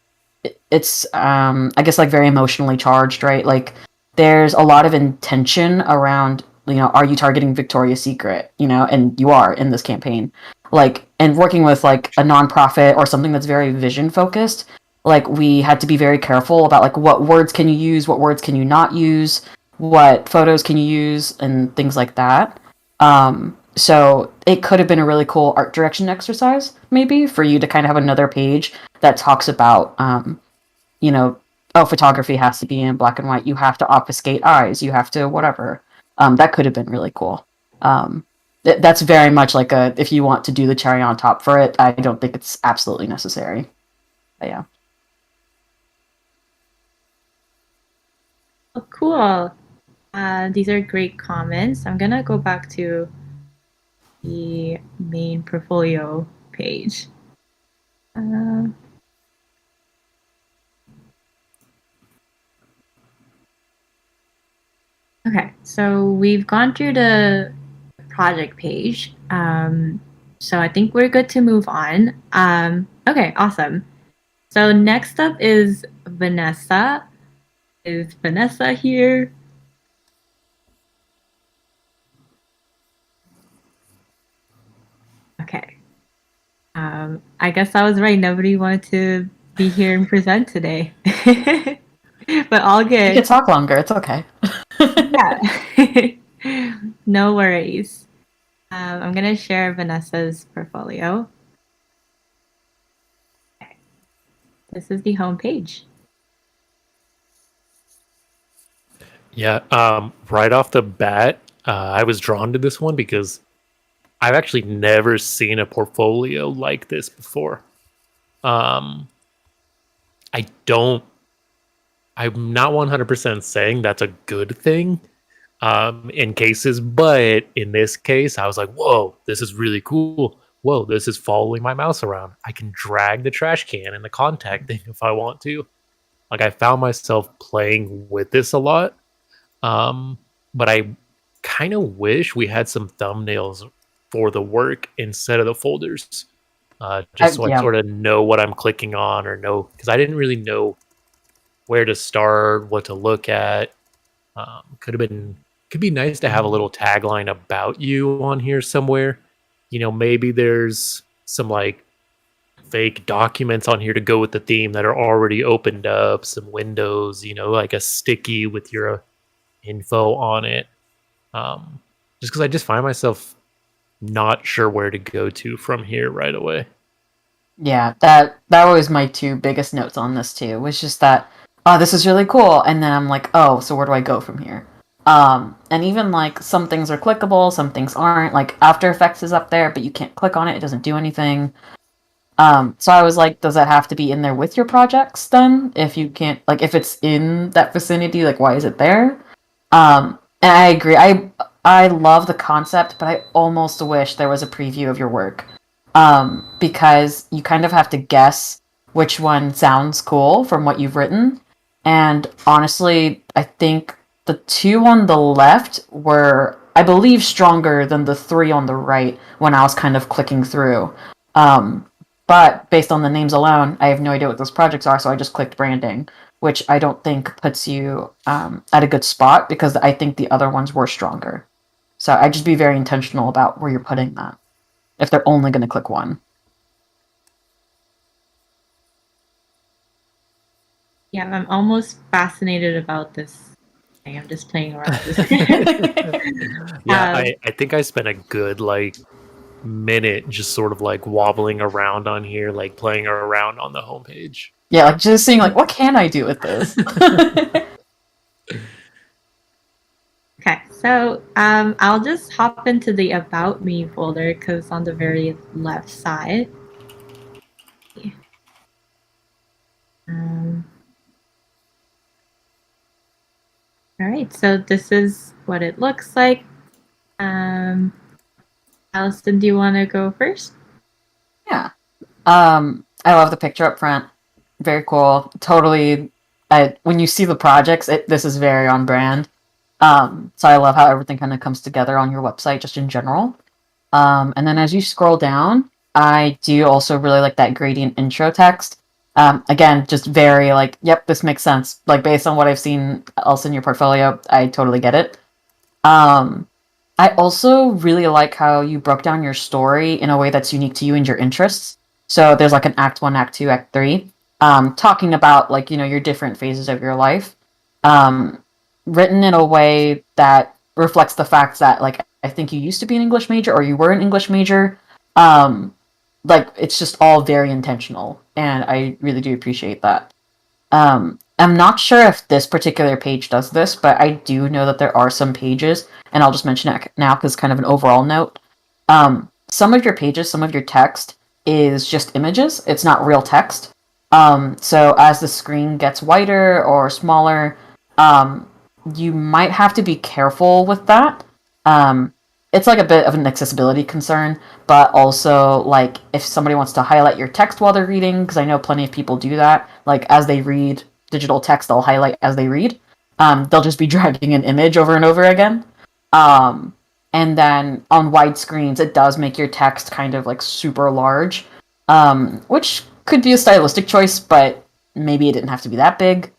it's, I guess, like, very emotionally charged, right? Like, there's a lot of intention around, are you targeting Victoria's Secret, and you are in this campaign. Like, and working with, like, a nonprofit or something that's very vision focused, like, we had to be very careful about, like, what words can you use, what words can you not use, what photos can you use, and things like that. So it could have been a really cool art direction exercise, maybe, for you to kind of have another page that talks about, oh, photography has to be in black and white. You have to obfuscate eyes. You have to whatever. That could have been really cool. That's very much like if you want to do the cherry on top for it, I don't think it's absolutely necessary. But yeah. Oh, cool. These are great comments. I'm gonna go back to the main portfolio page. Okay, so we've gone through the project page. So I think we're good to move on. Okay, awesome. So next up is Vanessa. Is Vanessa here? Okay. I guess I was right. Nobody wanted to be here and present today. But all You good. can talk longer. It's okay. Yeah. No worries. I'm going to share Vanessa's portfolio. Okay. This is the home page. Yeah, right off the bat, I was drawn to this one because I've actually never seen a portfolio like this before. I'm not 100% saying that's a good thing in cases, but in this case, I was like, whoa, this is really cool. Whoa, this is following my mouse around. I can drag the trash can and the contact thing if I want to. Like, I found myself playing with this a lot. But I kind of wish we had some thumbnails for the work instead of the folders. Just so I yeah. sort of know what I'm clicking on or know, because I didn't really know where to start, what to look at. Could be nice to have a little tagline about you on here somewhere. You know, maybe there's some like fake documents on here to go with the theme that are already opened up, some windows, you know, like a sticky with your info on it. Just because I just find myself not sure where to go to from here right away. Yeah, that was my two biggest notes on this too. Was just that, oh, this is really cool, and then I'm like, oh, so where do I go from here? And even like some things are clickable, some things aren't. Like After Effects is up there, but you can't click on it; it doesn't do anything. So I was like, does that have to be in there with your projects then? If you can't, like, if it's in that vicinity, like, why is it there? And I agree. I love the concept, but I almost wish there was a preview of your work. Because you kind of have to guess which one sounds cool from what you've written. And honestly, I think the two on the left were, I believe, stronger than the three on the right when I was kind of clicking through. But based on the names alone, I have no idea what those projects are, so I just clicked branding, which I don't think puts you at a good spot because I think the other ones were stronger. So I'd just be very intentional about where you're putting that if they're only going to click one. Yeah, I'm almost fascinated about this thing. I'm just playing around with this. Yeah, I think I spent a good like minute just sort of like wobbling around on here, like playing around on the homepage. Yeah, like just seeing like, what can I do with this? Okay, so I'll just hop into the About Me folder because on the very left side. All right, so this is what it looks like. Allison, do you want to go first? Yeah. I love the picture up front. Very cool. Totally. When you see the projects, this is very on brand. So I love how everything kind of comes together on your website, just in general. And then as you scroll down, I do also really like that gradient intro text. Again, just very like, yep, this makes sense. Like based on what I've seen else in your portfolio, I totally get it. I also really like how you broke down your story in a way that's unique to you and your interests. So there's like an Act 1, Act 2, Act 3, talking about like, you know, your different phases of your life, written in a way that reflects the fact that like, I think you used to be an English major or you were an English major. Like it's just all very intentional and I really do appreciate that. I'm not sure if this particular page does this, but I do know that there are some pages, and I'll just mention it now because kind of an overall note. Some of your pages, some of your text is just images. It's not real text. So as the screen gets wider or smaller, you might have to be careful with that. It's like a bit of an accessibility concern, but also like if somebody wants to highlight your text while they're reading, because I know plenty of people do that, like as they read digital text, they'll highlight as they read. They'll just be dragging an image over and over again. And then on wide screens, it does make your text kind of like super large, which could be a stylistic choice, but maybe it didn't have to be that big.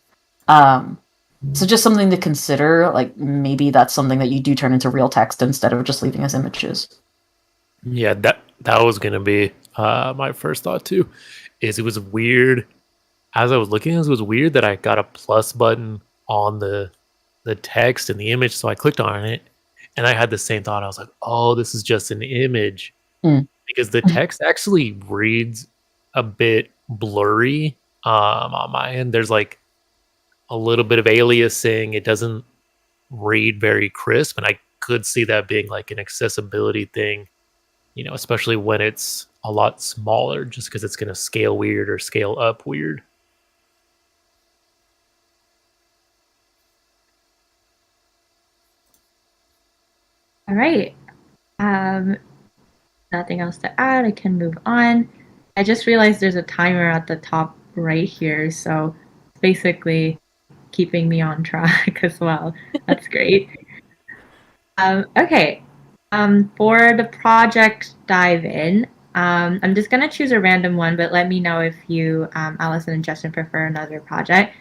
So just something to consider, like maybe that's something that you do turn into real text instead of just leaving as images. Yeah, that was gonna be my first thought too. Is it was weird as I was looking at this, it was weird that I got a plus button on the text and the image, so I clicked on it and I had the same thought. I was like, oh, this is just an image. Because the text actually reads a bit blurry on my end. There's like a little bit of aliasing. It doesn't read very crisp, and I could see that being like an accessibility thing, especially when it's a lot smaller, just because it's going to scale weird or scale up weird. All right. Nothing else to add. I can move on. I just realized there's a timer at the top right here, so it's basically keeping me on track as well. That's great. Okay. For the project dive in, I'm just gonna choose a random one, but let me know if you, Allison and Justin, prefer another project.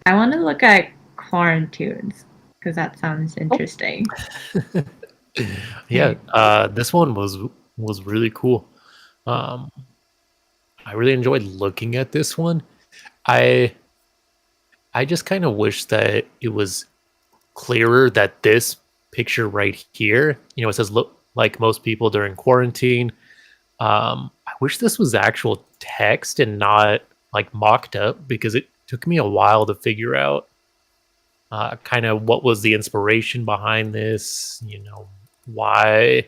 I want to look at quarantunes because that sounds interesting. Yeah, this one was really cool. I really enjoyed looking at this one. I just kind of wish that it was clearer that this picture right here, it says look like most people during quarantine. I wish this was actual text and not like mocked up, because it took me a while to figure out kind of what was the inspiration behind this, why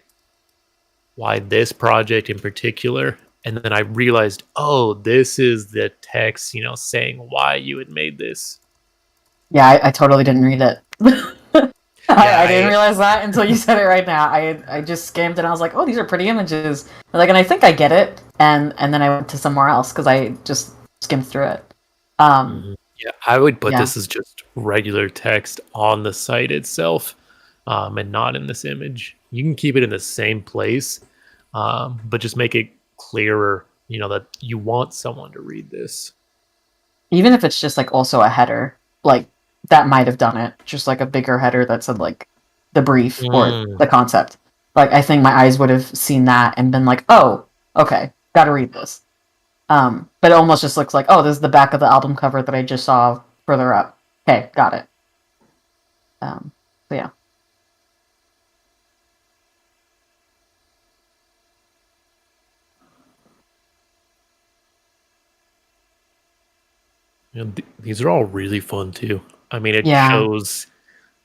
this project in particular. And then I realized, oh, this is the text, saying why you had made this. Yeah, I totally didn't read it. I didn't realize that until you said it right now. I just skimmed and I was like, oh, these are pretty images. And I think I get it. And then I went to somewhere else because I just skimmed through it. Yeah, I would put this as just regular text on the site itself, and not in this image. You can keep it in the same place, but just make it clearer, that you want someone to read this. Even if it's just like also a header, like that might have done it. Just like a bigger header that said like the brief or the concept. Like I think my eyes would have seen that and been like, oh, okay, gotta read this. But it almost just looks like, oh, this is the back of the album cover that I just saw further up. Okay, got it. So yeah. These are all really fun too. I mean, it shows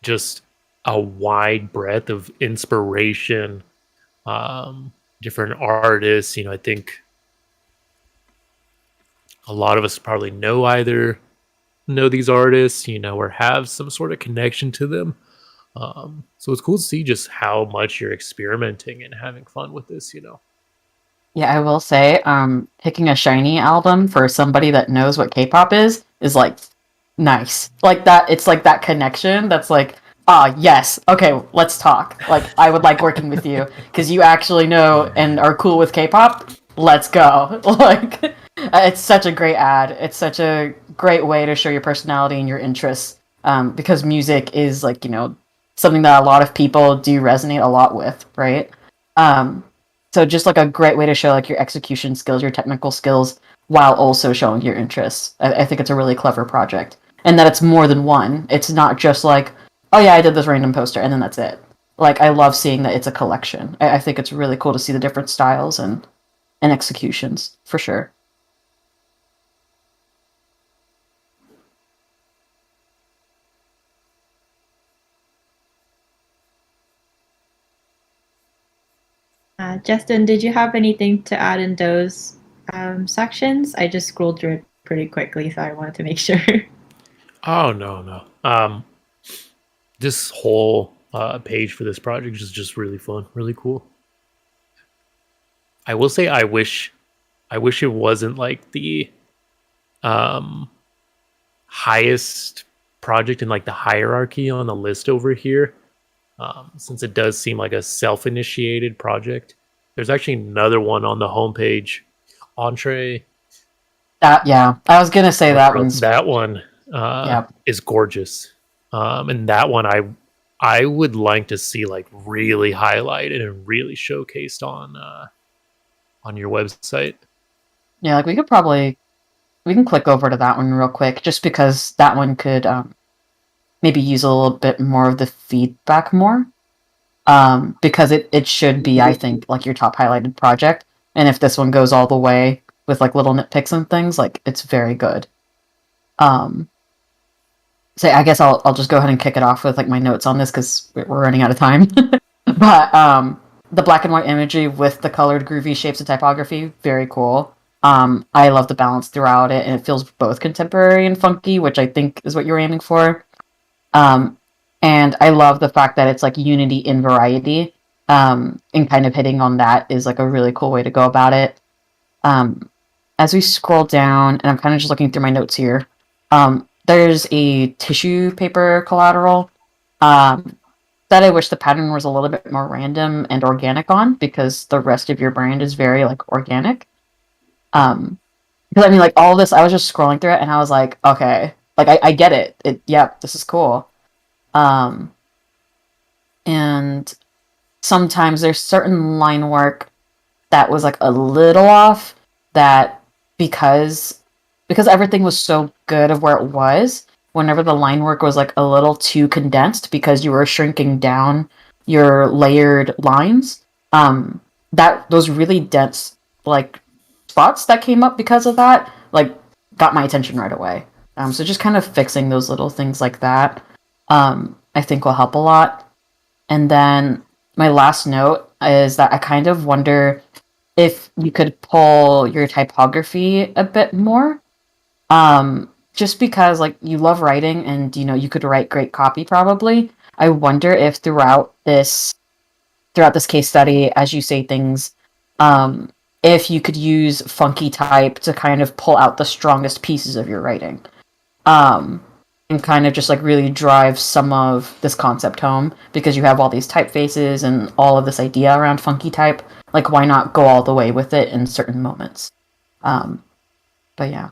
just a wide breadth of inspiration, different artists. I think a lot of us probably know these artists, or have some sort of connection to them. So it's cool to see just how much you're experimenting and having fun with this, Yeah, I will say, picking a shiny album for somebody that knows what K-pop is like nice. Like that, it's like that connection that's like, yes, okay, let's talk. Like I would like working with you because you actually know and are cool with K-pop. Let's go. Like it's such a great ad. It's such a great way to show your personality and your interests. Because music is like, something that a lot of people do resonate a lot with, right? So just like a great way to show like your execution skills, your technical skills, while also showing your interests. I think it's a really clever project. And that it's more than one. It's not just like, oh yeah, I did this random poster and then that's it. Like I love seeing that it's a collection. I think it's really cool to see the different styles and executions, for sure. Justin, did you have anything to add in those sections? I just scrolled through it pretty quickly, so I wanted to make sure. Oh no. This whole page for this project is just really fun, really cool. I will say I wish it wasn't like the highest project in like the hierarchy on the list over here. Since it does seem like a self-initiated project. There's actually another one on the homepage. Entree. Yeah, I was gonna say that one's That one is gorgeous. And that one I would like to see like really highlighted and really showcased on your website. Yeah, like we can click over to that one real quick, just because that one could maybe use a little bit more of the feedback more. Because it should be, I think, like your top highlighted project. And if this one goes all the way with like little nitpicks and things, like it's very good. So I guess I'll just go ahead and kick it off with like my notes on this because we're running out of time. But the black and white imagery with the colored groovy shapes and typography, very cool. I love the balance throughout it, and it feels both contemporary and funky, which I think is what you're aiming for. And I love the fact that it's like unity in variety. And kind of hitting on that is like a really cool way to go about it. As we scroll down, and I'm kind of just looking through my notes here, there's a tissue paper collateral that I wish the pattern was a little bit more random and organic on, because the rest of your brand is very like organic. Because I mean, like all this, I was just scrolling through it and I was like, okay, like I get it. Yep, this is cool. And sometimes there's certain line work that was like a little off, that because everything was so good of where it was, whenever the line work was like a little too condensed because you were shrinking down your layered lines, that those really dense like spots that came up because of that like got my attention right away. So just kind of fixing those little things like that, I think will help a lot. And then my last note is that I kind of wonder if you could pull your typography a bit more. Just because like you love writing and you could write great copy probably. I wonder if throughout this case study, as you say things, if you could use funky type to kind of pull out the strongest pieces of your writing. And kind of just like really drive some of this concept home, because you have all these typefaces and all of this idea around funky type. Like, why not go all the way with it in certain moments? But yeah.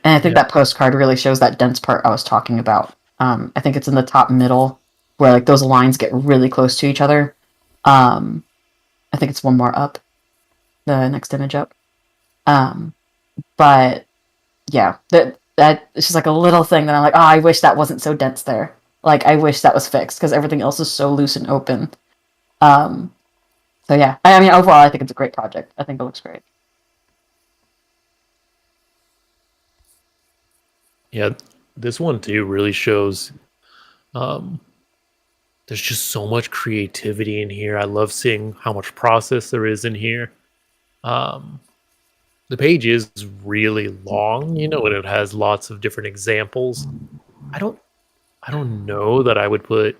And I think that postcard really shows that dense part I was talking about. I think it's in the top middle where like those lines get really close to each other. I think it's one more up, the next image up. But yeah, that it's just like a little thing that I'm like, oh, I wish that wasn't so dense there. Like, I wish that was fixed, because everything else is so loose and open. So yeah, I mean, overall, I think it's a great project. I think it looks great. Yeah, this one too really shows there's just so much creativity in here. I love seeing how much process there is in here. The page is really long, and it has lots of different examples. I don't know that I would put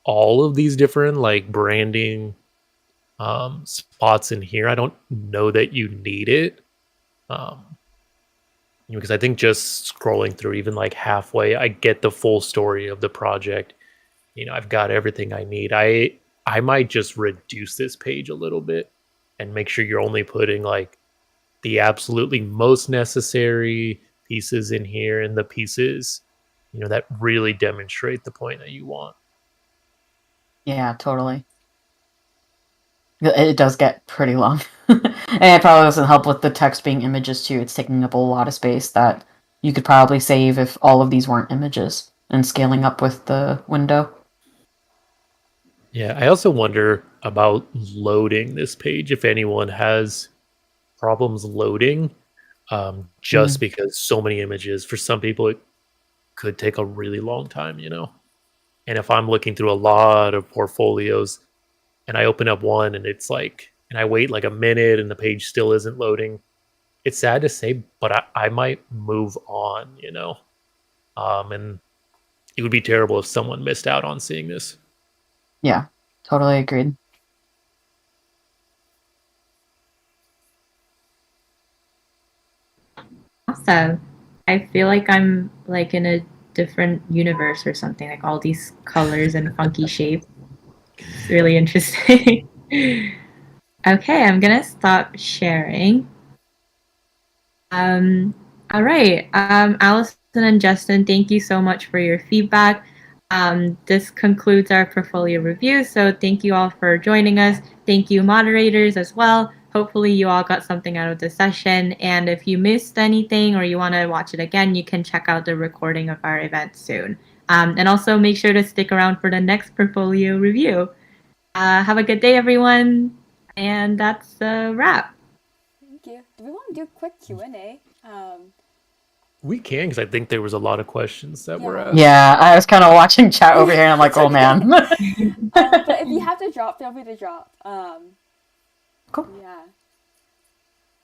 all of these different like branding spots in here. I don't know that you need it. Because I think just scrolling through even like halfway, I get the full story of the project. I've got everything I need. I might just reduce this page a little bit and make sure you're only putting like the absolutely most necessary pieces in here, and the pieces, that really demonstrate the point that you want. Yeah, totally. It does get pretty long. And it probably doesn't help with the text being images too. It's taking up a lot of space that you could probably save if all of these weren't images, and scaling up with the window. Yeah, I also wonder about loading this page, if anyone has problems loading, just because so many images. For some people, it could take a really long time, And if I'm looking through a lot of portfolios and I open up one and it's like and I wait like a minute and the page still isn't loading, it's sad to say, but I might move on, and it would be terrible if someone missed out on seeing this. Yeah, totally agreed. Awesome. I feel like I'm like in a different universe or something, like all these colors and funky shapes. It's really interesting. Okay, I'm gonna stop sharing. All right. Allison and Justin, thank you so much for your feedback. This concludes our portfolio review. So thank you all for joining us. Thank you, moderators, as well. Hopefully you all got something out of the session. And if you missed anything or you want to watch it again, you can check out the recording of our event soon. And also make sure to stick around for the next portfolio review. Have a good day, everyone. And that's a wrap. Thank you. Do we want to do a quick Q&A? We can, because I think there was a lot of questions that were asked. Yeah, I was kind of watching chat over here, and I'm like, oh man. But if you have to drop, feel free to drop. Cool. Yeah.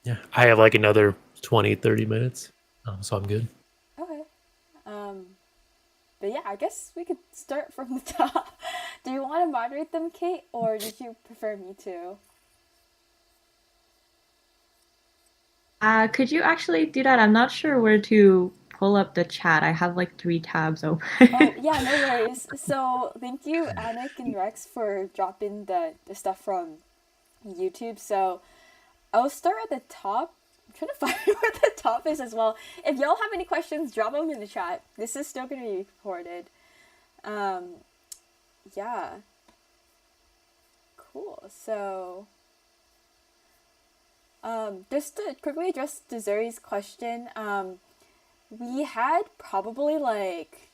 Yeah, I have like another 20, 30 minutes, so I'm good. Okay. But yeah, I guess we could start from the top. Do you want to moderate them, Kate, or did you prefer me to? Could you actually do that? I'm not sure where to pull up the chat. I have like 3 tabs open. Oh, yeah, no worries. So thank you, Anik and Rex, for dropping the stuff from YouTube. So I'll start at the top. I'm trying to find where the top is as well. If y'all have any questions, drop them in the chat. This is still going to be recorded. Yeah. Cool. So just to quickly address Desirie's question, we had probably like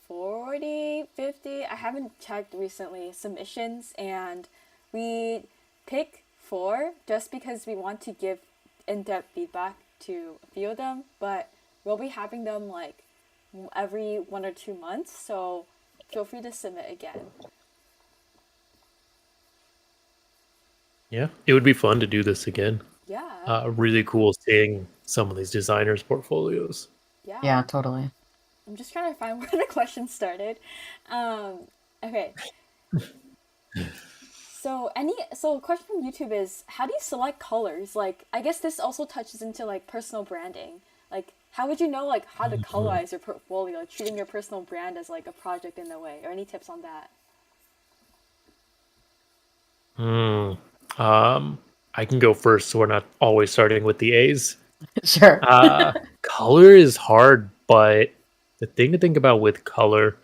40, 50, I haven't checked recently, submissions, and we pick 4 just because we want to give in-depth feedback to a few of them, but we'll be having them like every 1 or 2 months, so feel free to submit again. Yeah, it would be fun to do this again. Yeah. Really cool seeing some of these designers' portfolios. Yeah, totally. I'm just trying to find where the question started. Okay. So a question from YouTube is, how do you select colors? Like, I guess this also touches into like personal branding. Like, how would you know like how to colorize your portfolio, like, treating your personal brand as like a project in a way, or any tips on that? I can go first, so we're not always starting with the A's. Sure. Color is hard, but the thing to think about with color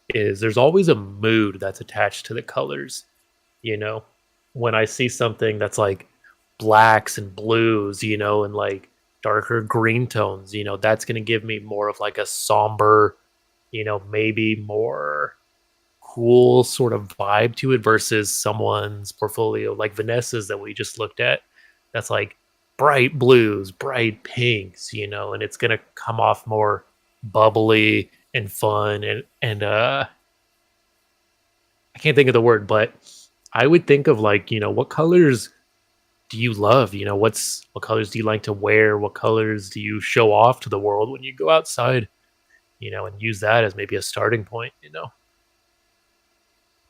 is there's always a mood that's attached to the colors. When I see something that's like blacks and blues, and like darker green tones, that's going to give me more of like a somber, maybe more cool sort of vibe to it versus someone's portfolio like Vanessa's that we just looked at. That's like bright blues, bright pinks, and it's going to come off more bubbly and fun. And I can't think of the word, but I would think of like, what colors do you love? What colors do you like to wear? What colors do you show off to the world when you go outside? And use that as maybe a starting point,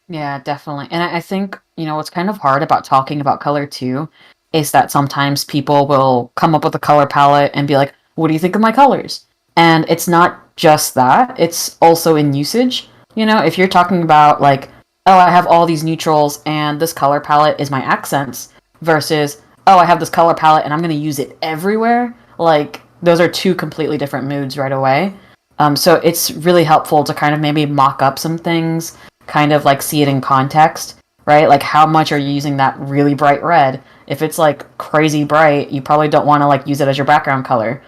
Yeah, definitely. And I think, what's kind of hard about talking about color too is that sometimes people will come up with a color palette and be like, what do you think of my colors? And it's not just that, it's also in usage. If you're talking about like, oh, I have all these neutrals and this color palette is my accents versus, oh, I have this color palette and I'm going to use it everywhere. Like, those are 2 completely different moods right away. So it's really helpful to kind of maybe mock up some things, kind of like see it in context, right? Like, how much are you using that really bright red? If it's like crazy bright, you probably don't want to like use it as your background color,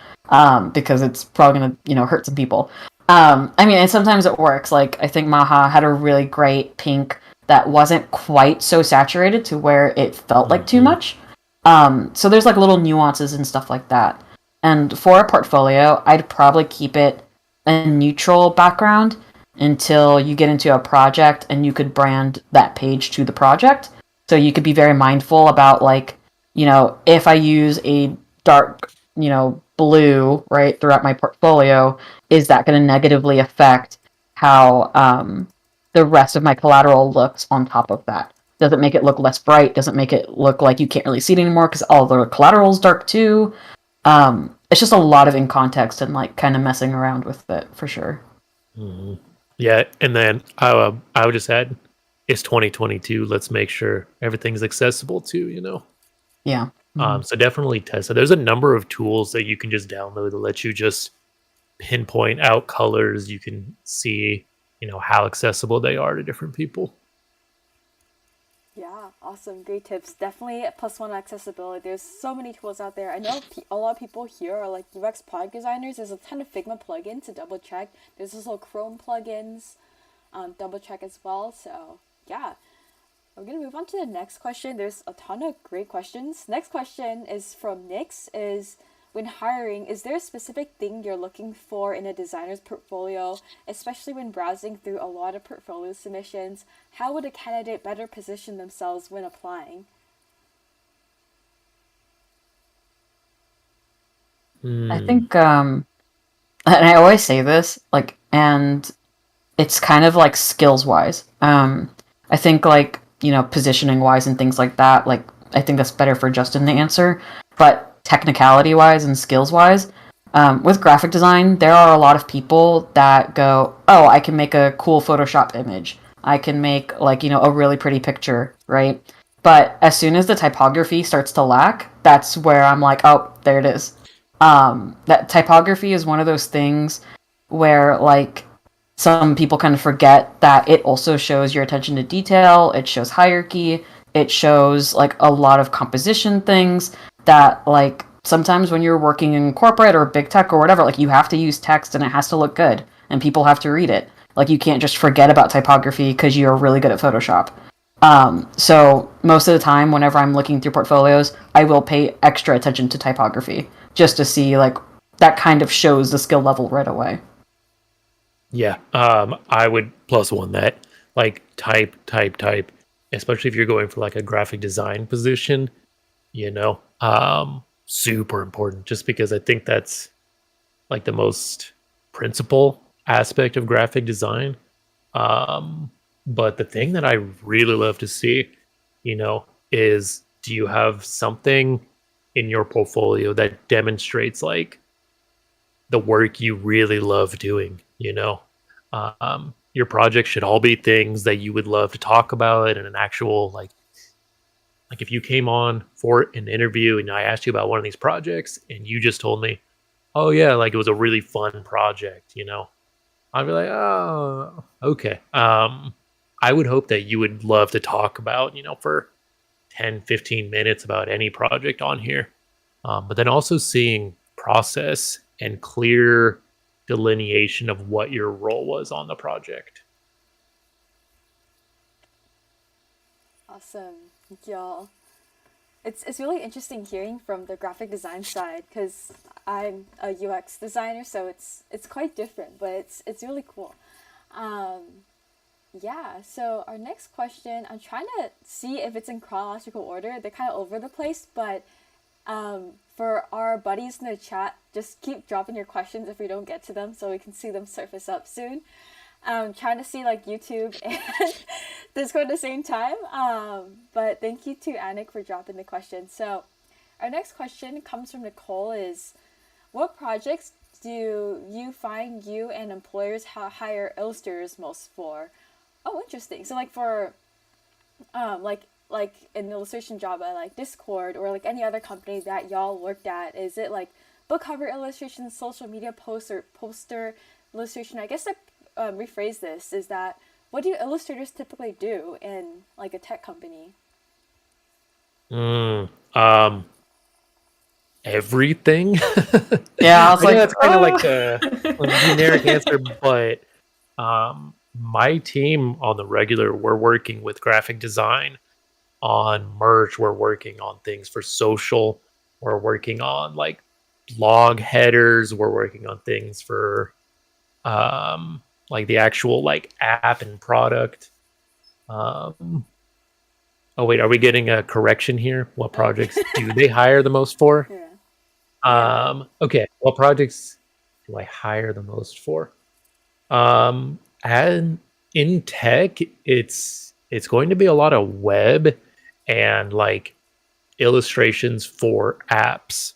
because it's probably going to, hurt some people. And sometimes it works. Like, I think Maha had a really great pink that wasn't quite so saturated to where it felt like too much. So there's like little nuances and stuff like that. And for a portfolio, I'd probably keep it a neutral background until you get into a project and you could brand that page to the project. So you could be very mindful about like if I use a dark, blue, right, throughout my portfolio, is that going to negatively affect how the rest of my collateral looks on top of that? Does it make it look less bright? Does it make it look like you can't really see it anymore because all the collateral is dark too? It's just a lot of in context and like kind of messing around with it for sure. Mhm. Yeah, and then I would just add, it's 2022. Let's make sure everything's accessible too. Yeah. So definitely test it. There's a number of tools that you can just download that let you just pinpoint out colors. You can see, how accessible they are to different people. Yeah, awesome. Great tips. Definitely a +1 accessibility. There's so many tools out there. I know a lot of people here are like UX product designers. There's a ton of Figma plugins to double check. There's also Chrome plugins, double check as well. So yeah, we're gonna move on to the next question. There's a ton of great questions. Next question is from Nix. Is when hiring, is there a specific thing you're looking for in a designer's portfolio, especially when browsing through a lot of portfolio submissions? How would a candidate better position themselves when applying? I think, and I always say this, like, and it's kind of like skills wise. I think like, positioning wise and things like that, like, I think that's better for Justin to answer. But technicality wise and skills wise, with graphic design, there are a lot of people that go, oh, I can make a cool Photoshop image. I can make like, a really pretty picture, right? But as soon as the typography starts to lack, that's where I'm like, oh, there it is. That typography is one of those things where like some people kind of forget that it also shows your attention to detail, it shows hierarchy, it shows like a lot of composition things that like sometimes when you're working in corporate or big tech or whatever, like you have to use text and it has to look good and people have to read it. Like you can't just forget about typography because you're really good at Photoshop. So most of the time, whenever I'm looking through portfolios, I will pay extra attention to typography just to see like that kind of shows the skill level right away. Yeah, I would +1 that. Like type, especially if you're going for like a graphic design position, super important. Just because I think that's like the most principal aspect of graphic design. But the thing that I really love to see, is do you have something in your portfolio that demonstrates like the work you really love doing? Your project should all be things that you would love to talk about in an actual like if you came on for an interview and I asked you about one of these projects and you just told me, oh yeah, like it was a really fun project, I'd be like, oh, okay. I would hope that you would love to talk about, for 10, 15 minutes about any project on here. But then also seeing process and clear delineation of what your role was on the project. Awesome, thank y'all. It's really interesting hearing from the graphic design side because I'm a UX designer, so it's quite different, but it's really cool. Yeah, so our next question, I'm trying to see if it's in chronological order. They're kind of over the place, but for our buddies in the chat, just keep dropping your questions if we don't get to them so we can see them surface up soon. Trying to see like YouTube and Discord at the same time. But thank you to Anik for dropping the question. So our next question comes from Nicole is, what projects do you find you and employers hire illustrators most for? Oh, interesting. So like for like an illustration job at like Discord or like any other company that y'all worked at, is it like book cover illustration, social media posts, or poster illustration? I guess rephrase this is that what do illustrators typically do in like a tech company? Everything. Yeah, I was like, that's kind of like a generic answer, but my team on the regular, we're working with graphic design on merch, we're working on things for social, we're working on like blog headers, we're working on things for like the actual like app and product. Oh wait, are we getting a correction here? What projects do they hire the most for? Yeah. Okay, what projects do I hire the most for? And in tech, it's going to be a lot of web and like illustrations for apps.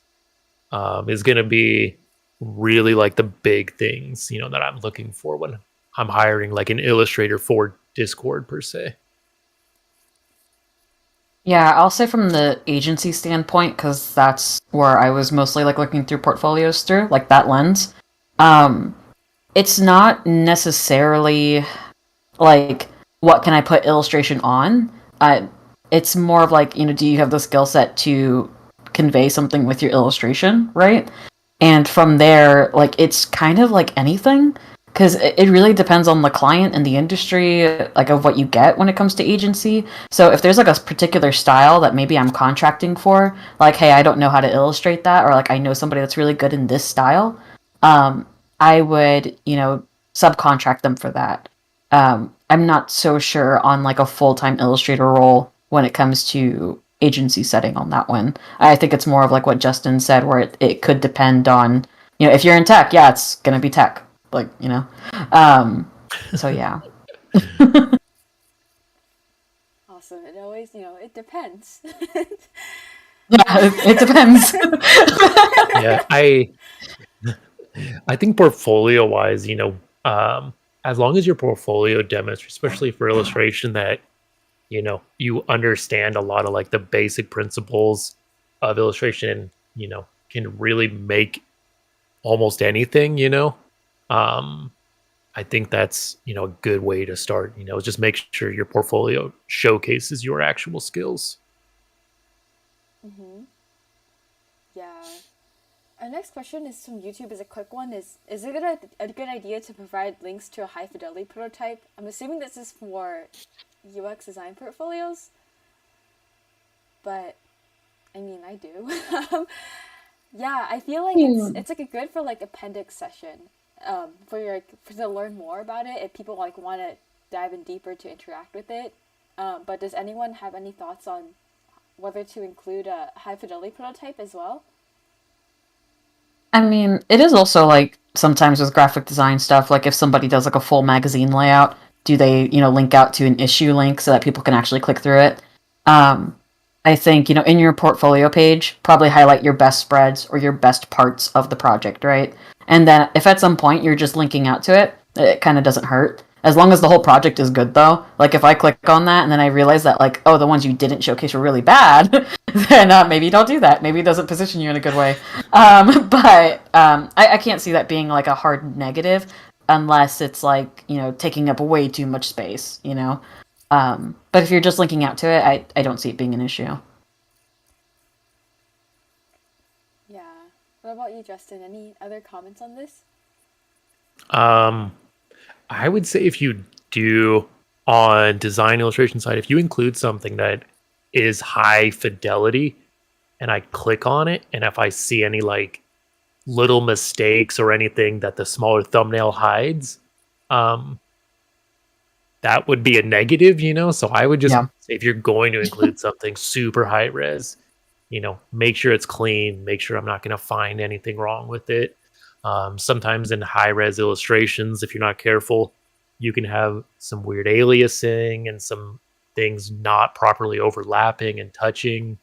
Is going to be really like the big things, that I'm looking for when I'm hiring like an illustrator for Discord per se. Yeah, I'll say from the agency standpoint, because that's where I was mostly like looking through portfolios through, like that lens. Um, it's not necessarily like what can I put illustration on. It's more of like, do you have the skill set to convey something with your illustration, right? And from there, like it's kind of like anything, because it really depends on the client and the industry, like of what you get when it comes to agency. So if there's like a particular style that maybe I'm contracting for, like, hey, I don't know how to illustrate that, or like I know somebody that's really good in this style, I would, subcontract them for that. I'm not so sure on like a full-time illustrator role when it comes to agency setting on that one. I think it's more of like what Justin said, where it could depend on, if you're in tech, yeah, it's gonna be tech, like, so yeah. Awesome. It always, it depends. Yeah, it depends. Yeah, I think portfolio wise, as long as your portfolio demonstrates, especially for illustration, that you understand a lot of like the basic principles of illustration, and can really make almost anything, I think that's a good way to start. Just make sure your portfolio showcases your actual skills. Mm-hmm. Yeah. Our next question is from YouTube. Is a quick one. Is it a good idea to provide links to a high fidelity prototype? I'm assuming this is for UX design portfolios, but I mean, I do. Yeah, I feel like it's like a good for like appendix session, for to learn more about it if people like want to dive in deeper to interact with it. But does anyone have any thoughts on whether to include a high fidelity prototype as well? I mean, it is also like sometimes with graphic design stuff, like if somebody does like a full magazine layout, do they, link out to an issue link so that people can actually click through it? I think, in your portfolio page, probably highlight your best spreads or your best parts of the project, right? And then if at some point you're just linking out to it, it kind of doesn't hurt. As long as the whole project is good, though. Like if I click on that and then I realize that, like, oh, the ones you didn't showcase were really bad, then maybe don't do that. Maybe it doesn't position you in a good way. But I can't see that being like a hard negative unless it's like, taking up way too much space, But if you're just linking out to it, I don't see it being an issue. Yeah. What about you, Justin? Any other comments on this? I would say if you do on design illustration side, if you include something that is high fidelity and I click on it, and if I see any like little mistakes or anything that the smaller thumbnail hides, that would be a negative, So I would just say if you're going to include something super high res, make sure it's clean, make sure I'm not going to find anything wrong with it. Sometimes in high res illustrations, if you're not careful, you can have some weird aliasing and some things not properly overlapping and touching.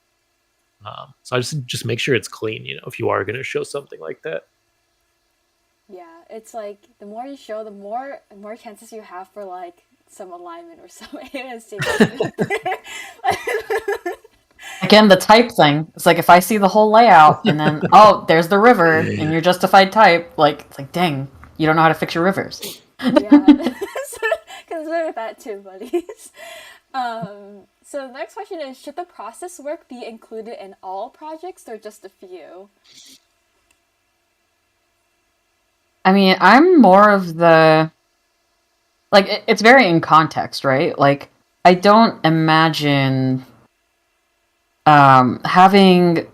So I just make sure it's clean, if you are going to show something like that. Yeah, it's like the more you show, the more chances you have for like some alignment or some aliasing. Again, the type thing. It's like if I see the whole layout and then, oh, there's the river in your justified type, like, it's like, dang, you don't know how to fix your rivers. Yeah, consider that too, buddies. So the next question is, should the process work be included in all projects or just a few? I mean, I'm more of the, like, it's very in context, right? Like, I don't imagine having,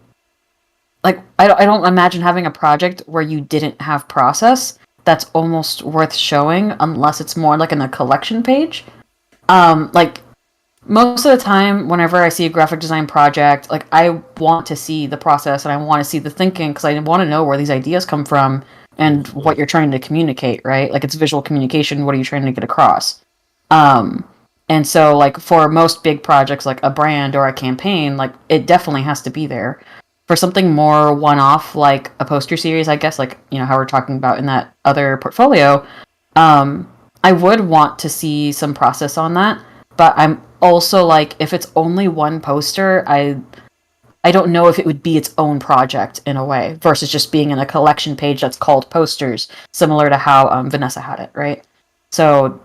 like, I don't imagine having a project where you didn't have process that's almost worth showing unless it's more like in a collection page. Like, most of the time, whenever I see a graphic design project, like I want to see the process and I want to see the thinking because I want to know where these ideas come from and what you're trying to communicate, right? Like it's visual communication. What are you trying to get across? Um, and so, like for most big projects, like a brand or a campaign, like it definitely has to be there. For something more one-off, like a poster series, I guess, like how we're talking about in that other portfolio, I would want to see some process on that. But I'm also like, if it's only one poster, I don't know if it would be its own project in a way versus just being in a collection page that's called posters, similar to how Vanessa had it, right? So,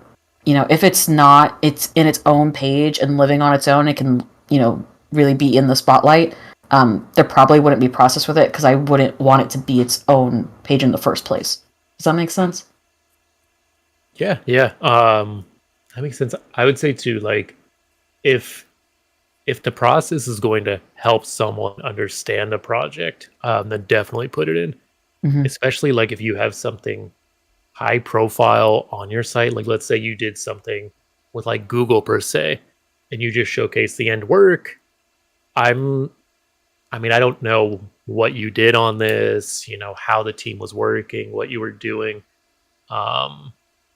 if it's not, it's in its own page and living on its own, it can, really be in the spotlight. There probably wouldn't be process with it because I wouldn't want it to be its own page in the first place. Does that make sense? Yeah, yeah. That makes sense. I would say too, like if the process is going to help someone understand the project, then definitely put it in. Mm-hmm. Especially like if you have something high profile on your site, like let's say you did something with like Google per se, and you just showcase the end work. I don't know what you did on this, how the team was working, what you were doing. Um,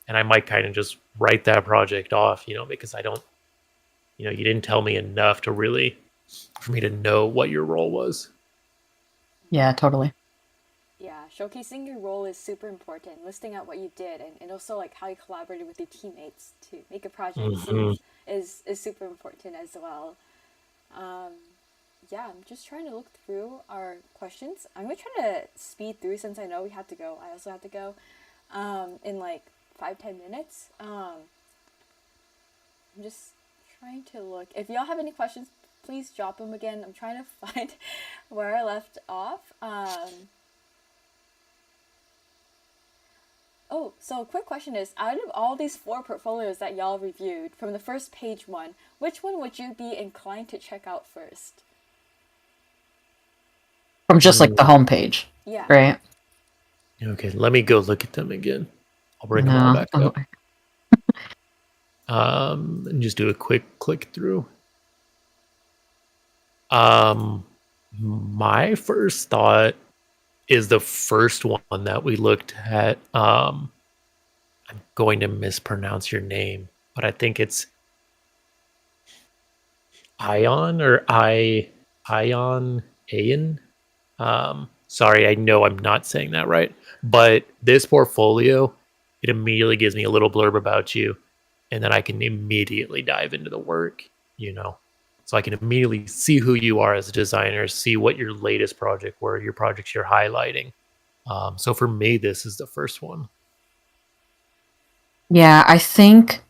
and I might kind of just write that project off, because I don't, you didn't tell me enough to really, for me to know what your role was. Yeah, totally. Yeah, showcasing your role is super important. Listing out what you did and also like how you collaborated with your teammates to make a project Mhm. is super important as well. Um, yeah, I'm just trying to look through our questions. I'm gonna try to speed through since I know we have to go. I also have to go in like 5-10 minutes. I'm just trying to look. If y'all have any questions, please drop them again. I'm trying to find where I left off. Oh, so a quick question is, out of all these 4 portfolios that y'all reviewed, from the first page one, which one would you be inclined to check out first? From just like the homepage, Yeah. right? Okay, let me go look at them again. I'll bring them all No. back up. And just do a quick click through. My first thought is the first one that we looked at. I'm going to mispronounce your name, but I think it's Ion or Ion. Sorry, I know I'm not saying that right, but this portfolio, it immediately gives me a little blurb about you, and then I can immediately dive into the work. So I can immediately see who you are as a designer, see what your latest project were, your projects you're highlighting. So for me, this is the first one. Yeah, I think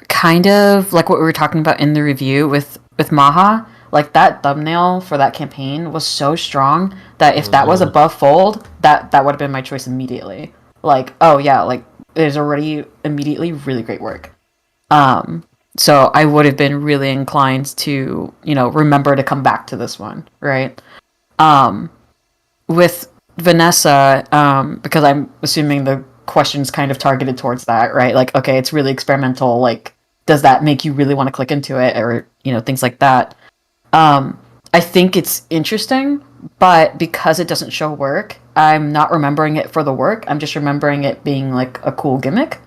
kind of like what we were talking about in the review with Maha, like that thumbnail for that campaign was so strong that if that was Mhm. above fold, that would have been my choice immediately. Like, oh yeah, like there's already immediately really great work. Um, so I would have been really inclined to, remember to come back to this one, right? Um, with Vanessa, because I'm assuming the question's kind of targeted towards that, right? Like, okay, it's really experimental. Like, does that make you really want to click into it, or things like that? Um, I think it's interesting, but because it doesn't show work, I'm not remembering it for the work. I'm just remembering it being like a cool gimmick.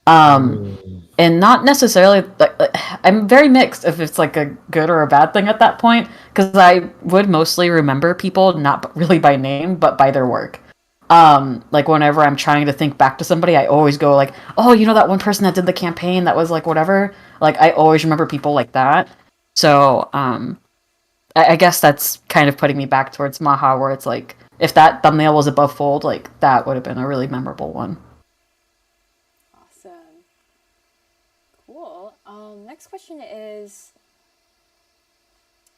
Um, Mm. and not necessarily like I'm very mixed if it's like a good or a bad thing at that point because I would mostly remember people not really by name but by their work. Like whenever I'm trying to think back to somebody, I always go like, oh, that one person that did the campaign that was like whatever. Like I always remember people like that. So I guess that's kind of putting me back towards Maha, where it's like if that thumbnail was above fold, like that would have been a really memorable one. Awesome. Cool. Next question is,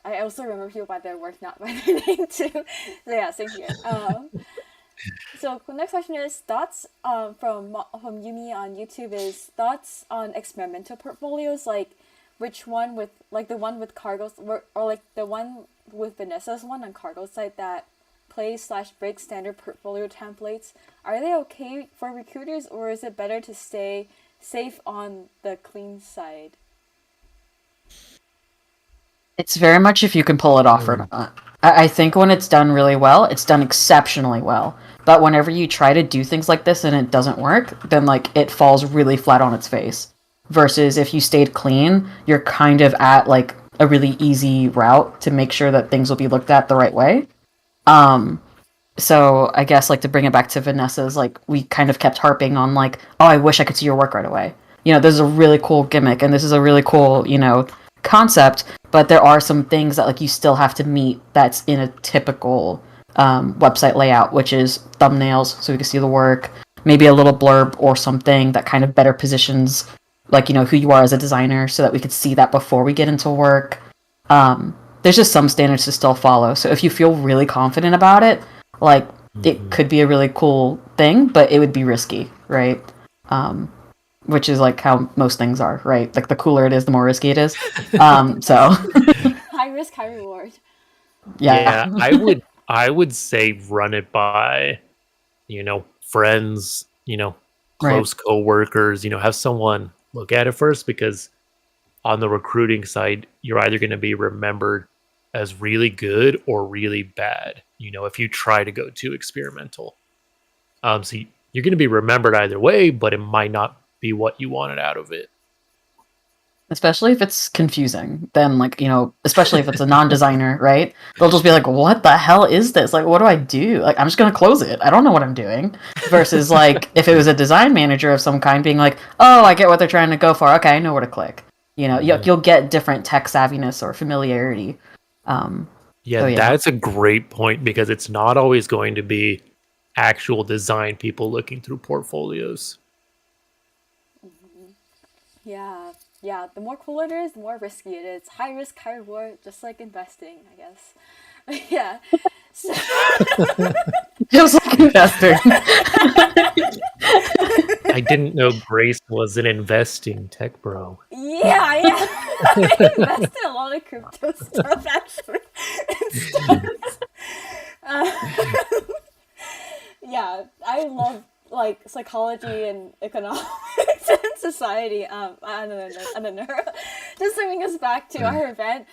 I also remember people by their work, not by their name too. So yeah, same here. So next question is thoughts from Yumi on YouTube is thoughts on experimental portfolios, like which one with like the one with Cargo's or like the one with Vanessa's one on Cargo's site that plays/breaks standard portfolio templates. Are they okay for recruiters, or is it better to stay safe on the clean side? It's very much if you can pull it off or not. I think when it's done really well, it's done exceptionally well. But whenever you try to do things like this and it doesn't work, then like it falls really flat on its face. Versus if you stayed clean, you're kind of at like a really easy route to make sure that things will be looked at the right way. So I guess like to bring it back to Vanessa's, like we kind of kept harping on like, oh, I wish I could see your work right away. You know, this is a really cool gimmick and this is a really cool, you know, concept, but there are some things that like you still have to meet that's in a typical website layout, which is thumbnails so we can see the work, maybe a little blurb or something that kind of better positions like, you know, who you are as a designer so that we could see that before we get into work. There's just some standards to still follow. So if you feel really confident about it, like it could be a really cool thing, but it would be risky, right? Which is like how most things are, right? Like the cooler it is, the more risky it is. So High risk, high reward. yeah. I would say run it by, you know, friends, you know, close coworkers, you know, have someone look at it first, because on the recruiting side, you're either going to be remembered as really good or really bad, you know, if you try to go too experimental. So you're going to be remembered either way, but it might not be what you wanted out of it. Especially if it's confusing, then like, you know, especially if it's a non-designer, right? They'll just be like, what the hell is this? Like, what do I do? Like, I'm just going to close it. I don't know what I'm doing. Versus like, if it was a design manager of some kind being like, oh, I get what they're trying to go for. Okay, I know where to click. You know, you'll get different tech savviness or familiarity. That's a great point, because it's not always going to be actual design people looking through portfolios. Yeah, the more cool it is, the more risky it is. High risk, high reward, just like investing, I guess. Yeah. So... just like investing. I didn't know Grace was an investing tech bro. Yeah. I invest in a lot of crypto stuff, actually. Yeah, I love like psychology and economics and society. I don't know. Just bringing us back to our event.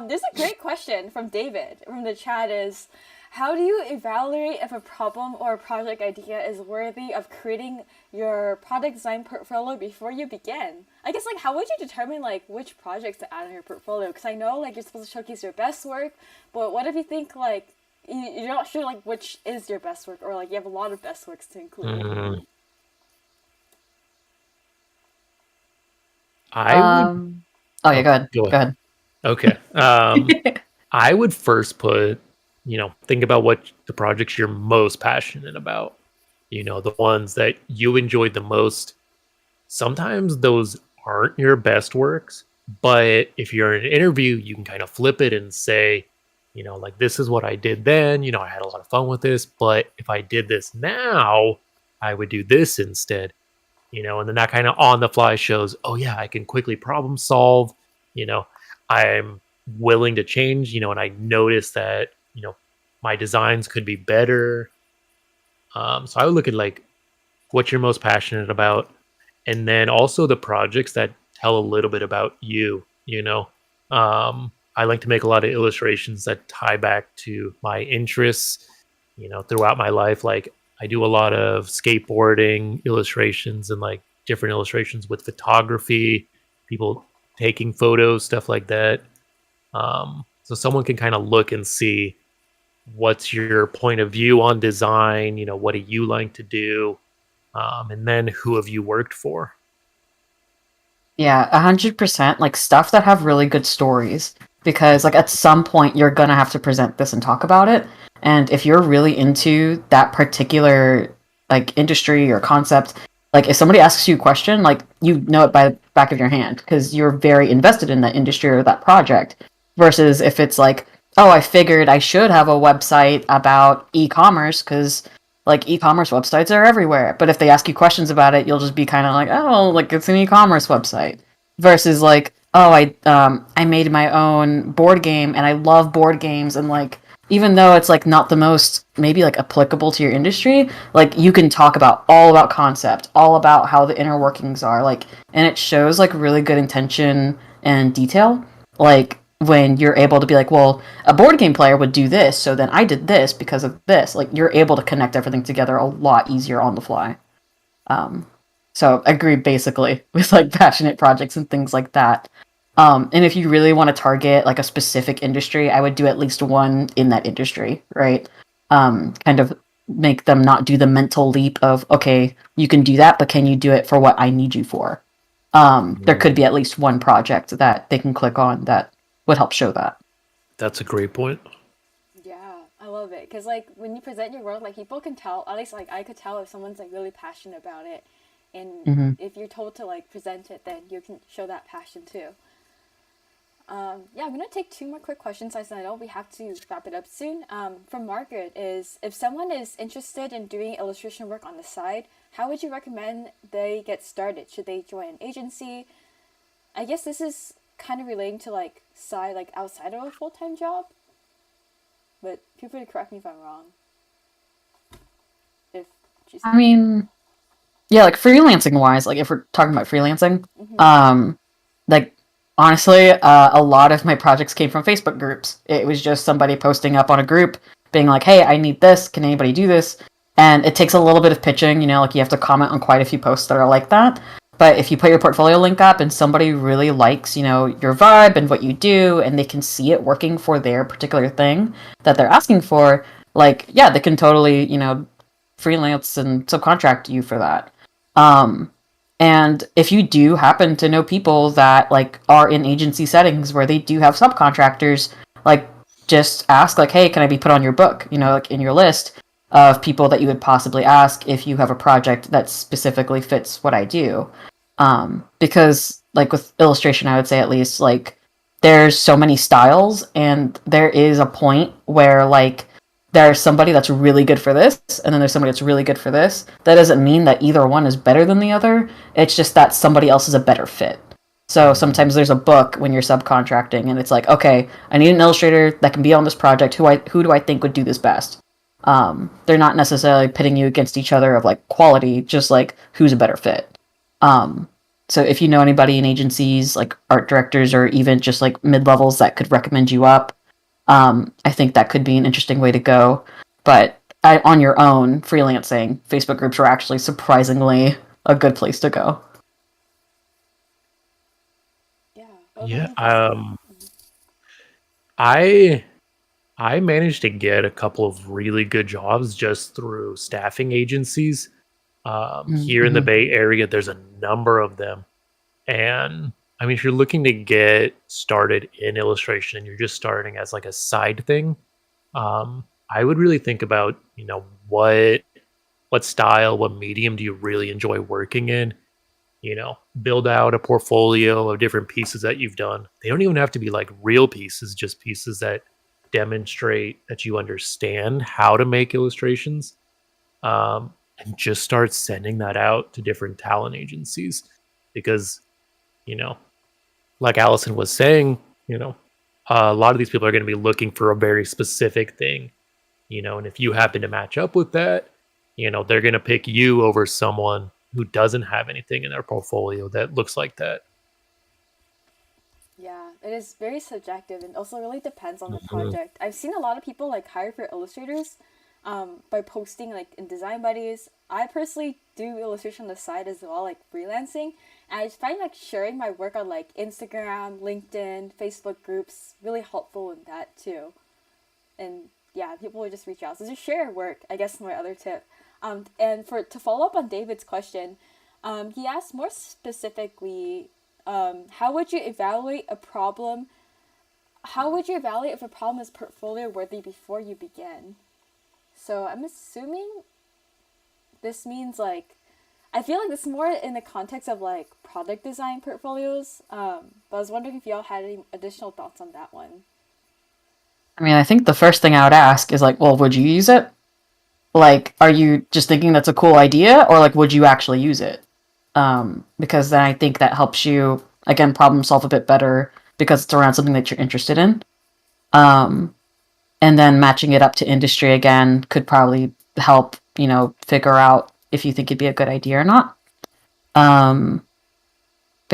There's a great question from David from the chat is, how do you evaluate if a problem or a project idea is worthy of creating your product design portfolio before you begin? I guess like how would you determine like which projects to add on your portfolio? Because I know like you're supposed to showcase your best work, but what if you think like you're not sure like which is your best work, or like you have a lot of best works to include? Mm-hmm. Go ahead. Okay. I would first put, you know, think about what the projects you're most passionate about, you know, the ones that you enjoyed the most. Sometimes those aren't your best works, but if you're in an interview, you can kind of flip it and say, you know, like, this is what I did then, you know, I had a lot of fun with this, but if I did this now, I would do this instead, you know, and then that kind of on the fly shows, oh yeah, I can quickly problem solve, you know, I'm willing to change, you know, and I notice that, you know, my designs could be better. So I would look at like what you're most passionate about, and then also the projects that tell a little bit about you, you know. I like to make a lot of illustrations that tie back to my interests, you know, throughout my life. Like I do a lot of skateboarding illustrations and like different illustrations with photography, people taking photos, stuff like that. So someone can kind of look and see what's your point of view on design, you know, what do you like to do? And then who have you worked for? Yeah, 100%. Like stuff that have really good stories, because like at some point you're gonna have to present this and talk about it. And if you're really into that particular like industry or concept, like if somebody asks you a question, like you know it by the back of your hand because you're very invested in that industry or that project. Versus if it's like, oh, I figured I should have a website about e-commerce because like e-commerce websites are everywhere. But if they ask you questions about it, you'll just be kind of like, oh, like it's an e-commerce website. Versus like, oh, I made my own board game and I love board games, and like even though it's like not the most maybe like applicable to your industry, like you can talk about all about concept, all about how the inner workings are, like, and it shows like really good intention and detail. Like when you're able to be like, well, a board game player would do this, so then I did this because of this. Like, you're able to connect everything together a lot easier on the fly. So I agree basically with like passionate projects and things like that. And if you really want to target like a specific industry, I would do at least one in that industry, right? Kind of make them not do the mental leap of, okay, you can do that, but can you do it for what I need you for? There could be at least one project that they can click on that would help show that. That's a great point. Yeah, I love it. Because, like, when you present your work, like, people can tell, at least, like, I could tell if someone's, like, really passionate about it. And if you're told to, like, present it, then you can show that passion, too. Yeah, I'm going to take 2 more quick questions. As I know we have to wrap it up soon. From Margaret is, if someone is interested in doing illustration work on the side, how would you recommend they get started? Should they join an agency? I guess this is kind of relating to like side, like outside of a full-time job. But feel free to correct me if I'm wrong. If I mean, yeah, like freelancing wise, like if we're talking about freelancing, like honestly, a lot of my projects came from Facebook groups. It was just somebody posting up on a group being like, hey, I need this. Can anybody do this? And it takes a little bit of pitching, you know, like you have to comment on quite a few posts that are like that. But if you put your portfolio link up and somebody really likes, you know, your vibe and what you do, and they can see it working for their particular thing that they're asking for, like, yeah, they can totally, you know, freelance and subcontract you for that. And if you do happen to know people that like are in agency settings where they do have subcontractors, like just ask like, hey, can I be put on your book? You know, like in your list of people that you would possibly ask if you have a project that specifically fits what I do. Because like with illustration, I would say at least like there's so many styles and there is a point where like there's somebody that's really good for this and then there's somebody that's really good for this. That doesn't mean that either one is better than the other. It's just that somebody else is a better fit. So sometimes there's a book when you're subcontracting and it's like, okay, I need an illustrator that can be on this project. Who do I think would do this best? They're not necessarily pitting you against each other of like quality, just like who's a better fit. So if you know anybody in agencies, like art directors or even just like mid-levels that could recommend you up, I think that could be an interesting way to go. But on your own, freelancing, Facebook groups are actually surprisingly a good place to go. Yeah. I managed to get a couple of really good jobs just through staffing agencies. Here in the Bay Area, there's a number of them. And I mean, if you're looking to get started in illustration and you're just starting as like a side thing, I would really think about, you know, what style, what medium do you really enjoy working in? You know, build out a portfolio of different pieces that you've done. They don't even have to be like real pieces, just pieces that demonstrate that you understand how to make illustrations. And just start sending that out to different talent agencies because, you know, like Allison was saying, you know, a lot of these people are going to be looking for a very specific thing, you know, and if you happen to match up with that, you know, they're going to pick you over someone who doesn't have anything in their portfolio that looks like that. Yeah, it is very subjective and also really depends on the project. I've seen a lot of people like hire for illustrators by posting like in Design Buddies. I personally do illustration on the side as well, like freelancing. And I find like sharing my work on like Instagram, LinkedIn, Facebook groups really helpful in that too. And yeah, people will just reach out. So just share your work, I guess, is my other tip. And to follow up on David's question, he asked more specifically, how would you evaluate a problem? How would you evaluate if a problem is portfolio worthy before you begin? So I'm assuming this means like, I feel like this is more in the context of like product design portfolios. But I was wondering if y'all had any additional thoughts on that one. I mean, I think the first thing I would ask is like, well, would you use it? Like, are you just thinking that's a cool idea, or like, would you actually use it? Because then I think that helps you, again, problem solve a bit better because it's around something that you're interested in. And then matching it up to industry again could probably help, you know, figure out if you think it'd be a good idea or not. But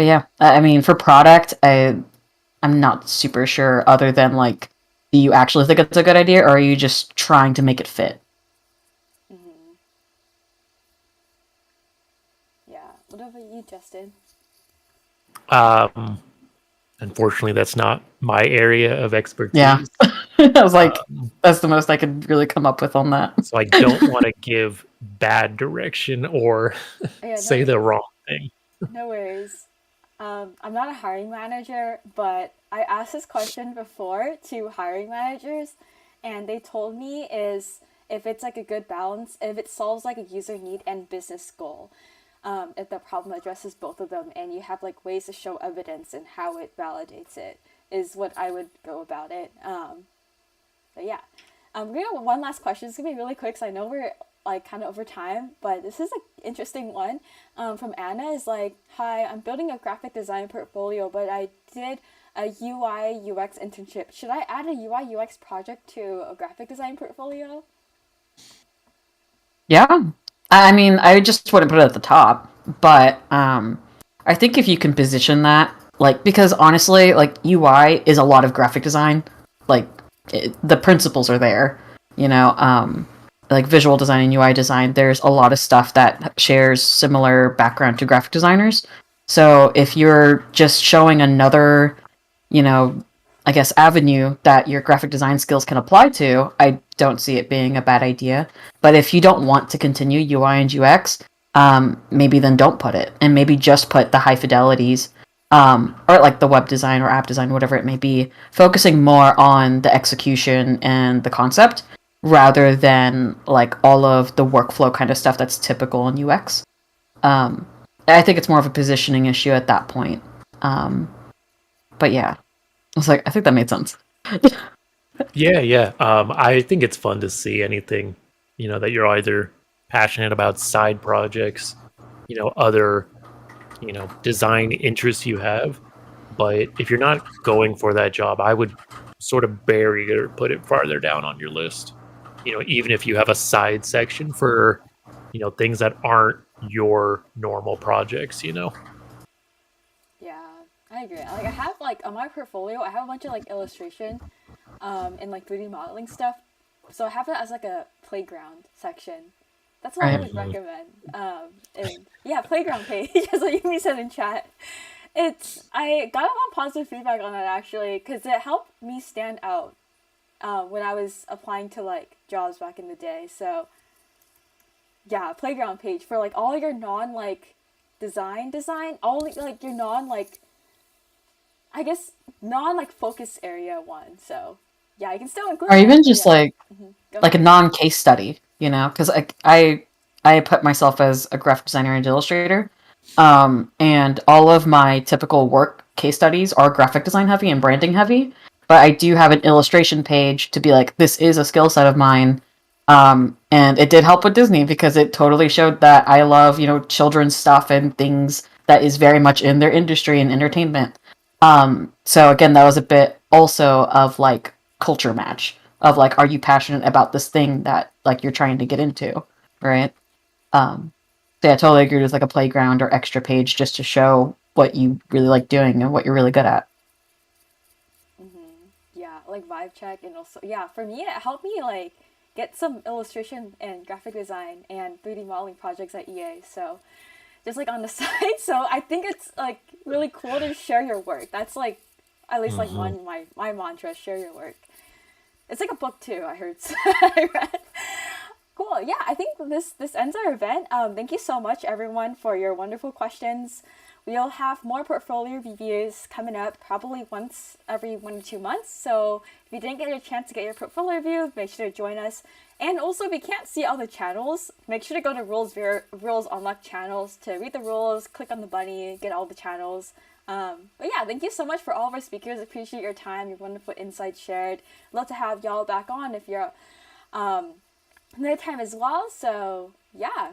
yeah, I mean, for product, I'm not super sure, other than like, do you actually think it's a good idea, or are you just trying to make it fit? Mm-hmm. Yeah. What about you, Justin? Unfortunately, that's not my area of Yeah. expertise. I was like, Um, that's the most I could really come up with on that. so I don't want to give bad direction or Yeah, say the wrong thing. no worries. I'm not a hiring manager, but I asked this question before to hiring managers, and they told me is if it's like a good balance, if it solves like a user need and business goal, if the problem addresses both of them, and you have like ways to show evidence and how it validates it, is what I would go about it. But yeah, we have one last question. It's gonna be really quick, so I know we're like kind of over time, but this is an interesting one. From Anna is like, "Hi, I'm building a graphic design portfolio, but I did a UI UX internship. Should I add a UI UX project to a graphic design portfolio?" Yeah. I mean, I just wouldn't put it at the top, but I think if you can position that, like, because honestly, like, UI is a lot of graphic design. Like, the principles are there, you know. Like visual design and UI design, there's a lot of stuff that shares similar background to graphic designers. So if you're just showing another, you know, I guess avenue that your graphic design skills can apply to, I don't see it being a bad idea. But if you don't want to continue UI and UX, maybe then don't put it, and maybe just put the high fidelities, or like the web design or app design, whatever it may be, focusing more on the execution and the concept rather than like all of the workflow kind of stuff that's typical in UX. I think it's more of a positioning issue at that point. But yeah, I was like, I think that made sense. Yeah. I think it's fun to see anything, that you're either passionate about side projects, other, design interests you have. But if you're not going for that job, I would sort of bury it or put it farther down on your list. Even if you have a side section for, things that aren't your normal projects. Yeah, I agree. Like I have like on my portfolio, I have a bunch of like illustration, and like 3D modeling stuff. So I have it as like a playground section. That's what I Right. would recommend. And yeah, playground page, as what you said in chat. I got a lot of positive feedback on it actually, because it helped me stand out when I was applying to like jobs back in the day. So yeah, playground page for like all your non like design, all like your non like I guess non like focus area one. So yeah, you can still include Or it. even just Yeah. like Go like a ahead. non-case study, because I put myself as a graphic designer and illustrator, and all of my typical work case studies are graphic design heavy and branding heavy, but I do have an illustration page to be like, this is a skill set of mine. And it did help with Disney because it totally showed that I love, children's stuff and things that is very much in their industry and entertainment. So again, that was a bit also of like culture match of like, are you passionate about this thing that like you're trying to get into, right? So yeah, I totally agree with like a playground or extra page just to show what you really like doing and what you're really good at. Yeah, like vibe check, and also yeah, for me it helped me like get some illustration and graphic design and 3D modeling projects at EA. So just like on the side. So I think it's like really cool to share your work. That's like at least like Mhm. one my mantra: share your work. It's like a book too. I heard. I read. Cool. Yeah, I think this ends our event. Thank you so much, everyone, for your wonderful questions. We'll have more portfolio reviews coming up, probably once every 1 to 2 months. So if you didn't get a chance to get your portfolio review, make sure to join us. And also, if you can't see all the channels, make sure to go to rules unlock channels to read the rules, click on the bunny, get all the channels. But yeah, thank you so much for all of our speakers. Appreciate your time, your wonderful insights shared. Love to have y'all back on if you're another time as well. So yeah,